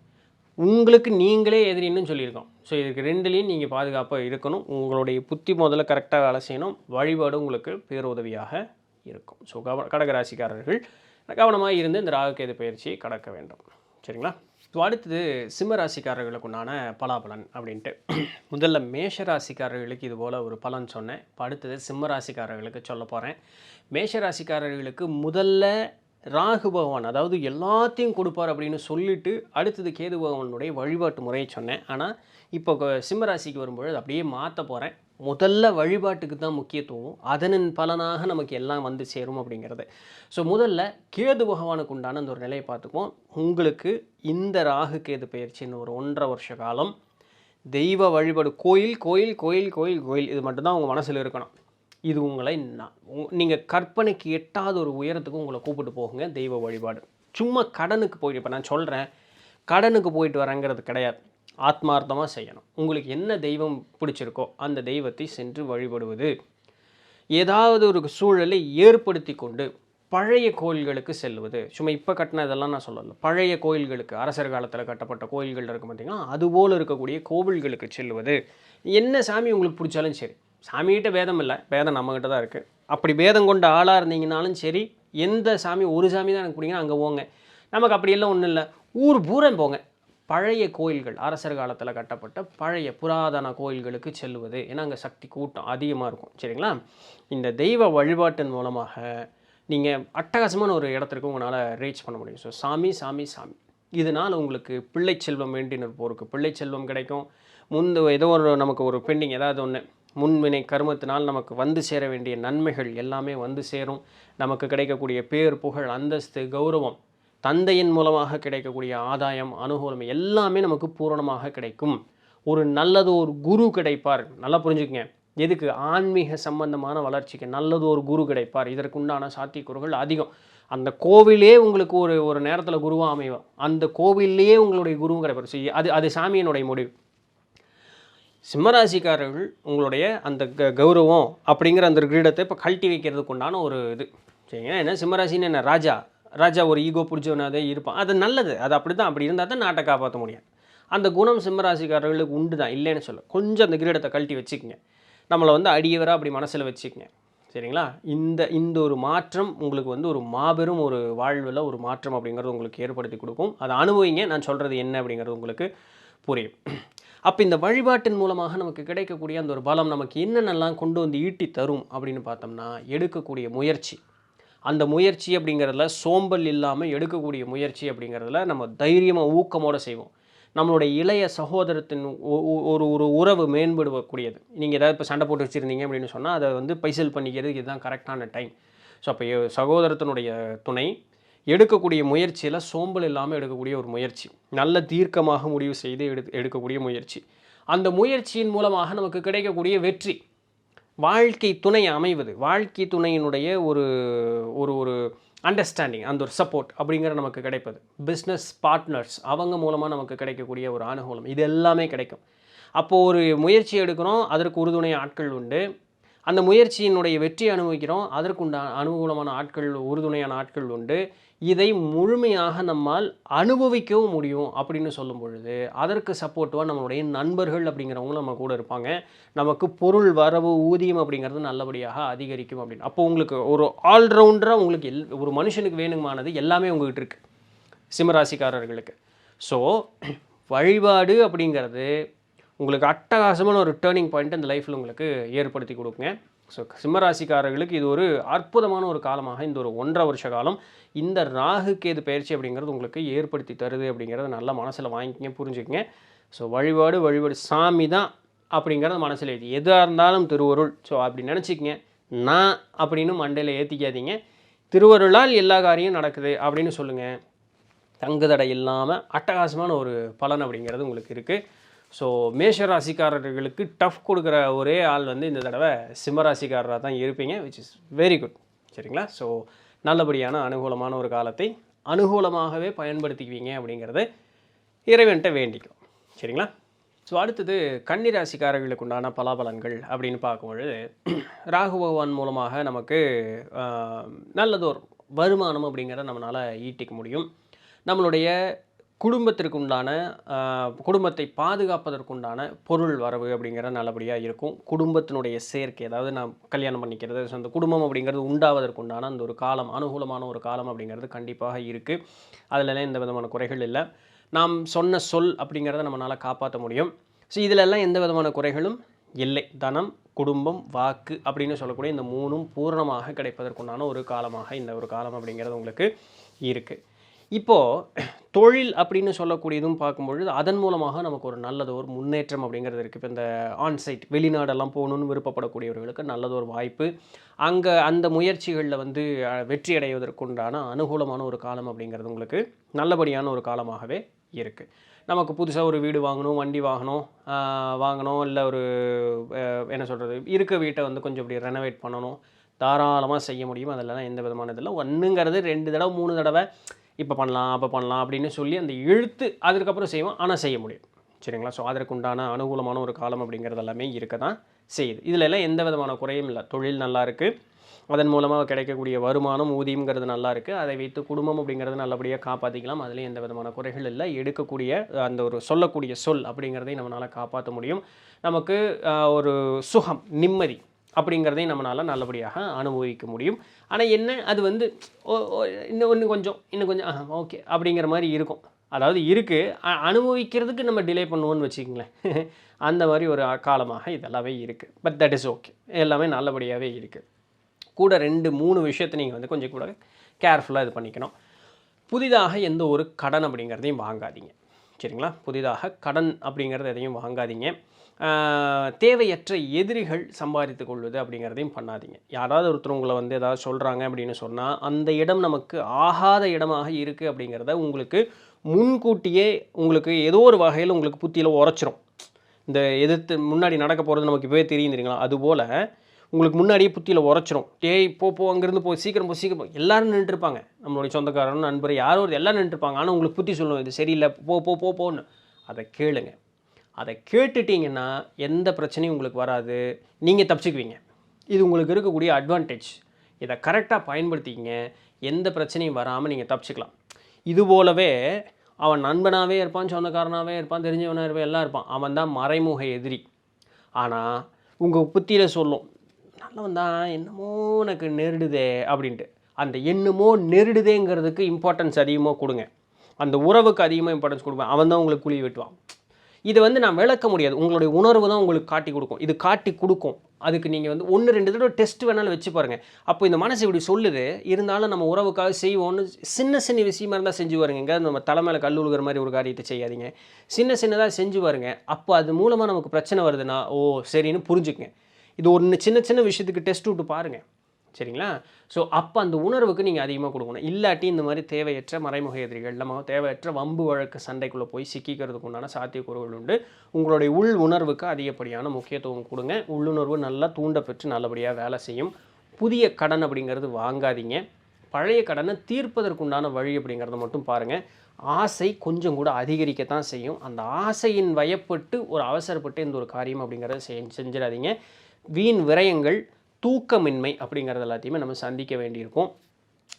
உங்களுக்கு நீங்களே எதிரின்னு சொல்லியிருக்கோம். ஸோ இதுக்கு 2லேயும் நீங்கள் பாதுகாப்பாக இருக்கணும். உங்களுடைய புத்தி முதல்ல கரெக்டாக வேலை செய்யணும். வழிபாடு உங்களுக்கு பேருதவியாக இருக்கும். ஸோ கடகராசிக்காரர்கள் கவனமாக இருந்து இந்த ராகு கேது பயிற்சியை கடக்க வேண்டும். சரிங்களா? ஸோ அடுத்தது சிம்ம ராசிக்காரர்களுக்கு உண்டான பலாபலன் அப்படின்ட்டு. முதல்ல மேஷ ராசிக்காரர்களுக்கு இது போல் ஒரு பலன் சொன்னேன். இப்போ அடுத்தது சிம்ம ராசிக்காரர்களுக்கு சொல்ல போகிறேன். மேஷ ராசிக்காரர்களுக்கு முதல்ல ராகு பகவான் அதாவது எல்லாத்தையும் கொடுப்பார் அப்படின்னு சொல்லிட்டு அடுத்தது கேது பகவானுடைய வழிபாட்டு முறையை சொன்னேன். ஆனால் இப்போ சிம்ம ராசிக்கு வரும்பொழுது அப்படியே மாற்ற போகிறேன். முதல்ல வழிபாட்டுக்கு தான் முக்கியத்துவம், அதனின் பலனாக நமக்கு எல்லாம் சேரும் அப்படிங்கிறது. ஸோ முதல்ல கேது பகவானுக்கு உண்டான அந்த ஒரு நிலையை பார்த்துக்குவோம். உங்களுக்கு இந்த ராகு கேது பயிற்சின்னு ஒரு 1.5 வருஷ காலம் தெய்வ வழிபாடு, கோயில் கோயில் கோயில் கோயில் கோயில், இது மட்டும்தான் உங்கள் மனசில் இருக்கணும். இது உங்களை நீங்கள் கற்பனைக்கு எட்டாத ஒரு உயரத்துக்கு உங்களை கூப்பிட்டு போகுங்க தெய்வ வழிபாடு. சும்மா கடனுக்கு போயிட்டு, இப்போ நான் சொல்கிறேன் கடனுக்கு போயிட்டு வரேங்கிறது கிடையாது. ஆத்மார்த்தமாக செய்யணும். உங்களுக்கு என்ன தெய்வம் பிடிச்சிருக்கோ அந்த தெய்வத்தை சென்று வழிபடுவது. ஏதாவது ஒரு சூழலை ஏற்படுத்தி கொண்டு பழைய கோயில்களுக்கு செல்வது. சும்மா இப்போ கட்டின இதெல்லாம் நான் சொல்லலை. பழைய கோயில்களுக்கு, அரசர் காலத்தில் கட்டப்பட்ட கோயில்கள் இருக்குது பார்த்தீங்கன்னா, அதுபோல் இருக்கக்கூடிய கோவில்களுக்கு செல்வது. என்ன சாமி உங்களுக்கு பிடிச்சாலும் சரி, சாமிகிட்ட பேதம் இல்லை, பேதம் நம்மகிட்ட தான் இருக்குது. அப்படி பேதம் கொண்ட ஆளாக இருந்தீங்கனாலும் சரி, எந்த சாமி ஒரு சாமி தான் எனக்கு பிடிங்கன்னா அங்கே போங்க. நமக்கு அப்படியெல்லாம் ஒன்றும் இல்லை, ஊர் பூரா போங்க. பழைய கோயில்கள், அரசர் காலத்தில் கட்டப்பட்ட பழைய புராதன கோயில்களுக்கு செல்வது. ஏன்னா அங்கே சக்தி கூட்டம் அதிகமாக இருக்கும். சரிங்களா? இந்த தெய்வ வழிபாட்டின் மூலமாக நீங்கள் அட்டகாசமான ஒரு இடத்திற்கு உங்களால் ரீச் பண்ண முடியும். ஸோ சாமி சாமி சாமி, இதனால் உங்களுக்கு பிள்ளை செல்வம் வேண்டியிருப்போருக்கு பிள்ளை செல்வம் கிடைக்கும். ஏதோ ஒரு நமக்கு ஒரு பெண்டிங் ஏதாவது ஒன்று முன்வினை கர்மத்தினால் நமக்கு சேர வேண்டிய நன்மைகள் எல்லாமே சேரும். நமக்கு கிடைக்கக்கூடிய பேர், புகழ், அந்தஸ்து, கௌரவம், தந்தையின் மூலமாக கிடைக்கக்கூடிய ஆதாயம், அனுகூலம் எல்லாமே நமக்கு பூரணமாக கிடைக்கும். ஒரு நல்லது ஒரு குரு கிடைப்பார். நல்லா புரிஞ்சுக்கங்க. எதுக்கு? ஆன்மீக சம்பந்தமான வளர்ச்சிக்கு நல்லது ஒரு குரு கிடைப்பார். இதற்குண்டான சாத்தியக்கூறுகள் அதிகம். அந்த கோவிலே உங்களுக்கு ஒரு நேரத்தில் குருவாக அமையும். அந்த கோவிலே உங்களுடைய குருவும் கிடைப்பார். அது சாமியினுடைய முடிவு. சிம்மராசிக்காரர்கள் உங்களுடைய அந்த கௌரவம் அப்படிங்கிற அந்த கிரீடத்தை இப்போ கழட்டி வைக்கிறதுக்கு உண்டான ஒரு இது. சரிங்க? என்ன சிம்மராசின்னு என்ன, ராஜா ஒரு ஈகோ பிடிச்சவனாதே இருப்பான். அது நல்லது, அது அப்படி தான். அப்படி இருந்தால் தான் நாட்டை காப்பாற்ற முடியும். அந்த குணம் சிம்மராசிக்காரர்களுக்கு உண்டு தான், இல்லைன்னு சொல்ல. கொஞ்சம் அந்த கிரீடத்தை கழட்டி வச்சுக்கோங்க. நம்மளை அடியவராக அப்படி மனசில் வச்சுக்கோங்க. சரிங்களா? இந்த ஒரு மாற்றம் உங்களுக்கு ஒரு மாபெரும் ஒரு வாழ்வில் ஒரு மாற்றம் அப்படிங்கிறது உங்களுக்கு ஏற்படுத்தி கொடுக்கும். அதை அனுபவிங்க. நான் சொல்கிறது என்ன அப்படிங்கிறது உங்களுக்கு புரியும். அப்போ இந்த வழிபாட்டின் மூலமாக நமக்கு கிடைக்கக்கூடிய அந்த ஒரு பலம் நமக்கு என்னென்னலாம் கொண்டு ஈட்டி தரும் அப்படின்னு பார்த்தோம்னா, எடுக்கக்கூடிய முயற்சி. அந்த முயற்சி அப்படிங்கிறதுல சோம்பல் இல்லாமல் எடுக்கக்கூடிய முயற்சி அப்படிங்கிறதுல நம்ம தைரியமாக ஊக்கமோடு செய்வோம். நம்மளுடைய இளைய சகோதரத்தின் ஒரு உறவு மேம்படுவக்கூடியது. நீங்கள் ஏதாவது இப்போ சண்டை போட்டு வச்சுருந்தீங்க அப்படின்னு சொன்னால் அதை பைசல் பண்ணிக்கிறது இதுதான் கரெக்டான டைம். ஸோ அப்போ சகோதரத்தினுடைய துணை எடுக்கக்கூடிய முயற்சியில் சோம்பல் இல்லாமல் எடுக்கக்கூடிய ஒரு முயற்சி, நல்ல தீர்க்கமாக முடிவு செய்து எடுக்கக்கூடிய முயற்சி. அந்த முயற்சியின் மூலமாக நமக்கு கிடைக்கக்கூடிய வெற்றி, வாழ்க்கை துணை அமைவது, வாழ்க்கை துணையினுடைய ஒரு ஒரு அண்டர்ஸ்டாண்டிங், அந்த ஒரு சப்போர்ட் அப்படிங்கிற நமக்கு கிடைப்பது, பிஸ்னஸ் பார்ட்னர்ஸ் அவங்க மூலமாக நமக்கு கிடைக்கக்கூடிய ஒரு அனுகூலம், இது எல்லாமே கிடைக்கும். அப்போது ஒரு முயற்சி எடுக்கிறோம், அதற்கு உறுதுணை ஆட்கள் உண்டு. அந்த முயற்சியினுடைய வெற்றி அனுபவிக்கிறோம். அதற்குண்டான அனுகூலமான ஆட்கள், உறுதுணையான ஆட்கள் உண்டு. இதை முழுமையாக நம்மால் அனுபவிக்கவும் முடியும் அப்படின்னு சொல்லும் பொழுது, அதற்கு சப்போர்ட்டிவாக நம்மளுடைய நண்பர்கள் அப்படிங்கிறவங்களும் நம்ம கூட இருப்பாங்க. நமக்கு பொருள் வரவு, ஊதியம் அப்படிங்கிறது நல்லபடியாக அதிகரிக்கும் அப்படின்னு. அப்போ உங்களுக்கு ஒரு ஆல்ரவுண்டராக உங்களுக்கு ஒரு மனுஷனுக்கு வேணுமானது எல்லாமே உங்ககிட்ட இருக்குது, சிம்மராசிக்காரர்களுக்கு. ஸோ வழிபாடு அப்படிங்கிறது உங்களுக்கு அட்டகாசமான ஒரு டேர்னிங் பாயிண்ட் அந்த லைஃப்பில் உங்களுக்கு ஏற்படுத்தி கொடுக்குங்க. ஸோ சிம்மராசிக்காரர்களுக்கு இது ஒரு அற்புதமான ஒரு காலமாக இந்த ஒரு 1.5 வருஷ காலம் இந்த ராகு கேது பயிற்சி அப்படிங்கிறது உங்களுக்கு ஏற்படுத்தி தருது அப்படிங்கிறத நல்லா மனசில் வாங்கிக்கிங்க, புரிஞ்சுக்கங்க. ஸோ வழிபாடு சாமி தான் அப்படிங்கிறது மனசில் எழுதி எதாக இருந்தாலும் திருவருள். ஸோ அப்படி நினச்சிக்கங்க. நான் அப்படின்னு மண்டையில் ஏற்றிக்காதீங்க. திருவருளால் எல்லா காரியம் நடக்குது அப்படின்னு சொல்லுங்கள். தங்குதடை இல்லாமல் அட்டகாசமான ஒரு பலன் அப்படிங்கிறது உங்களுக்கு இருக்குது. ஸோ மேஷராசிக்காரர்களுக்கு டஃப் கொடுக்குற ஒரே ஆள் வந்து இந்த தடவை சிம்மராசிக்காரராக தான் இருப்பீங்க, விச் இஸ் வெரி குட். சரிங்களா? ஸோ நல்லபடியான அனுகூலமான ஒரு காலத்தை அனுகூலமாகவே பயன்படுத்திக்குவீங்க அப்படிங்கிறது இறைவன்கிட்ட வேண்டிக்கும். சரிங்களா? ஸோ அடுத்தது கன்னிராசிக்காரர்களுக்கு உண்டான பலாபலன்கள் அப்படின்னு பார்க்கும்பொழுது, ராகு பகவான் மூலமாக நமக்கு நல்லதொரு வருமானம் அப்படிங்கிறத நம்மளால் ஈட்டிக்க முடியும். நம்மளுடைய குடும்பத்திற்குண்டான குடும்பத்தை பாதுகாப்பதற்குண்டான பொருள் வரவு அப்படிங்கிற நல்லபடியாக இருக்கும். குடும்பத்தினுடைய சேர்க்கை, அதாவது நான் கல்யாணம் பண்ணிக்கிறது, அந்த குடும்பம் அப்படிங்கிறது உண்டாவதற்குண்டான அந்த ஒரு காலம், அனுகூலமான ஒரு காலம் அப்படிங்கிறது கண்டிப்பாக இருக்குது. அதிலெல்லாம் எந்த விதமான குறைகள் இல்லை. நாம் சொன்ன சொல் அப்படிங்கிறத நம்மளால் காப்பாற்ற முடியும். ஸோ இதிலெல்லாம் எந்த விதமான குறைகளும் இல்லை. தனம், குடும்பம், வாக்கு அப்படின்னு சொல்லக்கூடிய இந்த 3ம் பூரணமாக கிடைப்பதற்குண்டான ஒரு காலமாக இந்த ஒரு காலம் அப்படிங்கிறது உங்களுக்கு இருக்குது. இப்போது தொழில் அப்படின்னு சொல்லக்கூடியதும் பார்க்கும்பொழுது அதன் மூலமாக நமக்கு ஒரு நல்லது ஒரு முன்னேற்றம் அப்படிங்கிறது இருக்குது. இப்போ இந்த ஆன்சைட் வெளிநாடெல்லாம் போகணுன்னு விருப்பப்படக்கூடியவர்களுக்கு நல்லது ஒரு வாய்ப்பு. அங்கே அந்த முயற்சிகளில் வந்து வெற்றி அடைவதற்குண்டான அனுகூலமான ஒரு காலம் அப்படிங்கிறது உங்களுக்கு நல்லபடியான ஒரு காலமாகவே இருக்குது. நமக்கு புதுசாக ஒரு வீடு வாங்கணும், வண்டி வாங்கணும், இல்லை ஒரு என்ன சொல்கிறது, இருக்க வீட்டை வந்து கொஞ்சம் இப்படி ரெனோவேட் பண்ணணும், தாராளமாக செய்ய முடியும். அதெல்லாம் எந்த விதமான இதெல்லாம் 1ங்கிறது 2 தடவை 3 தடவை இப்போ பண்ணலாம் அப்போ பண்ணலாம் அப்படின்னு சொல்லி அந்த இழுத்து அதுக்கப்புறம் செய்வோம், ஆனால் செய்ய முடியும். சரிங்களா? ஸோ அதற்குண்டான அனுகூலமான ஒரு காலம் அப்படிங்கிறது எல்லாமே இருக்க தான் செய்யுது. இதில் எல்லாம் எந்த விதமான குறையும் இல்லை. தொழில் நல்லா இருக்குது, அதன் மூலமாக கிடைக்கக்கூடிய வருமானம், ஊதியங்கிறது நல்லா இருக்குது. அதை வைத்து குடும்பம் அப்படிங்கிறது நல்லபடியாக காப்பாற்றிக்கலாம். அதில் எந்த விதமான குறைகள் இல்லை. எடுக்கக்கூடிய அந்த ஒரு சொல்லக்கூடிய சொல் அப்படிங்கிறதையும் நம்மளால் காப்பாற்ற முடியும். நமக்கு ஒரு சுகம், நிம்மதி அப்படிங்கிறதையும் நம்மளால் நல்லபடியாக அனுபவிக்க முடியும். ஆனால் என்ன, அது வந்து இன்னும் கொஞ்சம் ஓகே அப்படிங்கிற மாதிரி இருக்கும். அதாவது இருக்குது, அனுபவிக்கிறதுக்கு நம்ம டிலே பண்ணுவோன்னு வச்சுக்கங்களேன். அந்த மாதிரி ஒரு காலமாக இதெல்லாமே இருக்குது. பட் தட் இஸ் ஓகே, எல்லாமே நல்லபடியாகவே இருக்குது. கூட 2-3 விஷயத்தை நீங்கள் வந்து கொஞ்சம் கூட கேர்ஃபுல்லாக இது பண்ணிக்கணும். புதிதாக எந்த ஒரு கடன் அப்படிங்கிறதையும் வாங்காதீங்க. சரிங்களா? புதிதாக கடன் அப்படிங்கிறது எதையும் வாங்காதீங்க. தேவையற்ற எதிரிகள் சம்பாதித்து கொள்வது அப்படிங்கிறதையும் பண்ணாதீங்க. யாராவது ஒருத்தர் உங்களை வந்து ஏதாவது சொல்கிறாங்க அப்படின்னு சொன்னால் அந்த இடம் நமக்கு ஆகாத இடமாக இருக்குது அப்படிங்கிறத உங்களுக்கு முன்கூட்டியே உங்களுக்கு ஏதோ ஒரு வகையில் உங்களுக்கு புத்தியில் உரைச்சிரும். இந்த எதிர்த்து முன்னாடி நடக்க போகிறது நமக்கு இப்போவே தெரியும் தெரியுங்களா? அதுபோல் உங்களுக்கு முன்னாடியே புத்தியில் உரைச்சிரும். போ அங்கேருந்து சீக்கிரம் போ. எல்லோரும் நின்றுருப்பாங்க, நம்மளுடைய சொந்தக்காரன், நண்பர், யாரோ ஒரு எல்லோரும் நின்றுருப்பாங்க. ஆனால் உங்களுக்கு புத்தி சொல்லும், இது சரியில்லை, போன்னு. அதை கேளுங்க. அதை கேட்டுட்டிங்கன்னா எந்த பிரச்சனையும் உங்களுக்கு வராது, நீங்கள் தப்பிச்சுக்குவீங்க. இது உங்களுக்கு இருக்கக்கூடிய அட்வான்டேஜ். இதை கரெக்டாக பயன்படுத்திக்கிங்க, எந்த பிரச்சனையும் வராமல் நீங்கள் தப்பிச்சுக்கலாம். இது போலவே அவன் நண்பனாகவே இருப்பான், சொந்தக்காரனாகவே இருப்பான், தெரிஞ்சவனாக இருப்பான், எல்லாம் இருப்பான். அவன் தான் மறைமுக எதிரி. ஆனால் உங்கள் புத்தியில் சொல்லும், நல்லவன் தான், என்னமோ எனக்கு நெருடுதே அப்படின்ட்டு. அந்த என்னமோ நெருடுதேங்கிறதுக்கு இம்பார்ட்டன்ஸ் அதிகமாக கொடுங்க. அந்த உறவுக்கு அதிகமாக இம்பார்ட்டன்ஸ் கொடுப்பேன். அவன் தான் உங்களுக்கு குழி வெட்டுவான். இதை வந்து நான் விளக்க முடியாது. உங்களுடைய உணர்வு தான் உங்களுக்கு காட்டி கொடுக்கும். இது காட்டி கொடுக்கும். அதுக்கு நீங்கள் வந்து 1-2 தடவை டெஸ்ட் வேணாலும் வச்சு பாருங்கள். அப்போ இந்த மனசு இப்படி சொல்லுது, இருந்தாலும் நம்ம உறவுக்காக செய்வோன்னு சின்ன விஷயமா இருந்தால் செஞ்சு பாருங்க. எங்கேயாவது நம்ம தலைமையில் கல் உழுகிற மாதிரி ஒரு காரியத்தை செய்யாதீங்க. சின்னதாக செஞ்சு பாருங்க. அப்போ அது மூலமாக நமக்கு பிரச்சனை வருதுன்னா சரின்னு புரிஞ்சுக்குங்க. இது ஒன்று சின்ன விஷயத்துக்கு டெஸ்ட் விட்டு பாருங்கள். சரிங்களா? ஸோ அப்போ அந்த உணர்வுக்கு நீங்கள் அதிகமாக கொடுக்கணும். இல்லாட்டி இந்த மாதிரி தேவையற்ற மறைமுக எதிரிகள், நம்ம தேவையற்ற வம்பு வழக்கு சண்டைக்குள்ளே போய் சிக்கிக்கிறதுக்கு உண்டான சாத்தியக்கூறுகள் உண்டு. உங்களுடைய உள் உணர்வுக்கு அதிகப்படியான முக்கியத்துவம் கொடுங்க. உள்ளுணர்வு நல்லா தூண்டப்பெற்று நல்லபடியாக வேலை செய்யும். புதிய கடன் அப்படிங்கிறது வாங்காதீங்க. பழைய கடனை தீர்ப்பதற்குண்டான வழி அப்படிங்கிறத மட்டும் பாருங்கள். ஆசை கொஞ்சம் கூட அதிகரிக்கத்தான் செய்யும். அந்த ஆசையின் வயப்பட்டு ஒரு அவசரப்பட்டு இந்த ஒரு காரியம் அப்படிங்கிறத செஞ்சிடாதீங்க. வீண் விரயங்கள், தூக்கமின்மை அப்படிங்கிறது எல்லாத்தையுமே நம்ம சந்திக்க வேண்டியிருக்கும்.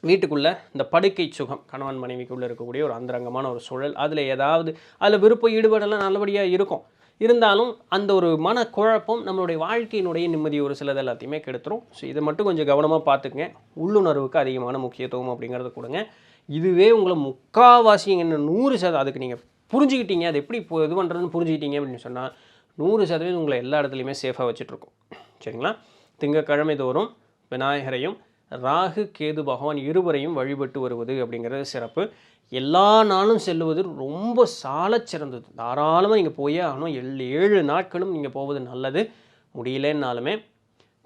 வீட்டுக்குள்ளே இந்த படுக்கை சுகம் கணவன் மனைவிக்குள்ளே இருக்கக்கூடிய ஒரு அந்தரங்கமான ஒரு சூழல், அதில் விருப்பம் ஈடுபாடெல்லாம் நல்லபடியாக இருக்கும். இருந்தாலும் அந்த ஒரு மனக்குழப்பம் நம்மளுடைய வாழ்க்கையினுடைய நிம்மதி ஒரு சிலது எல்லாத்தையுமே கெடுத்துரும். ஸோ இதை மட்டும் கொஞ்சம் கவனமாக பார்த்துக்குங்க. உள்ளுணர்வுக்கு அதிகமான முக்கியத்துவம் அப்படிங்கிறத கொடுங்க. இதுவே உங்களை முக்கால்வாசி என்ன 100% அதுக்கு நீங்கள் புரிஞ்சுக்கிட்டீங்க, அது எப்படி இது பண்ணுறதுன்னு புரிஞ்சுக்கிட்டீங்க அப்படின்னு சொன்னால் 100% உங்களை எல்லா இடத்துலையுமே சேஃபாக வச்சுட்ருக்கோம். சரிங்களா? திங்கட்கிழமை தோறும் விநாயகரையும் ராகு கேது பகவான் இருவரையும் வழிபட்டு வருவது அப்படிங்கிறது சிறப்பு. எல்லா நாளும் செல்லுவது ரொம்ப சாலச் சிறந்தது. தாராளமாக நீங்கள் போயே ஆகணும். 7 நாட்களும் நீங்கள் போவது நல்லது. முடியலன்னாலுமே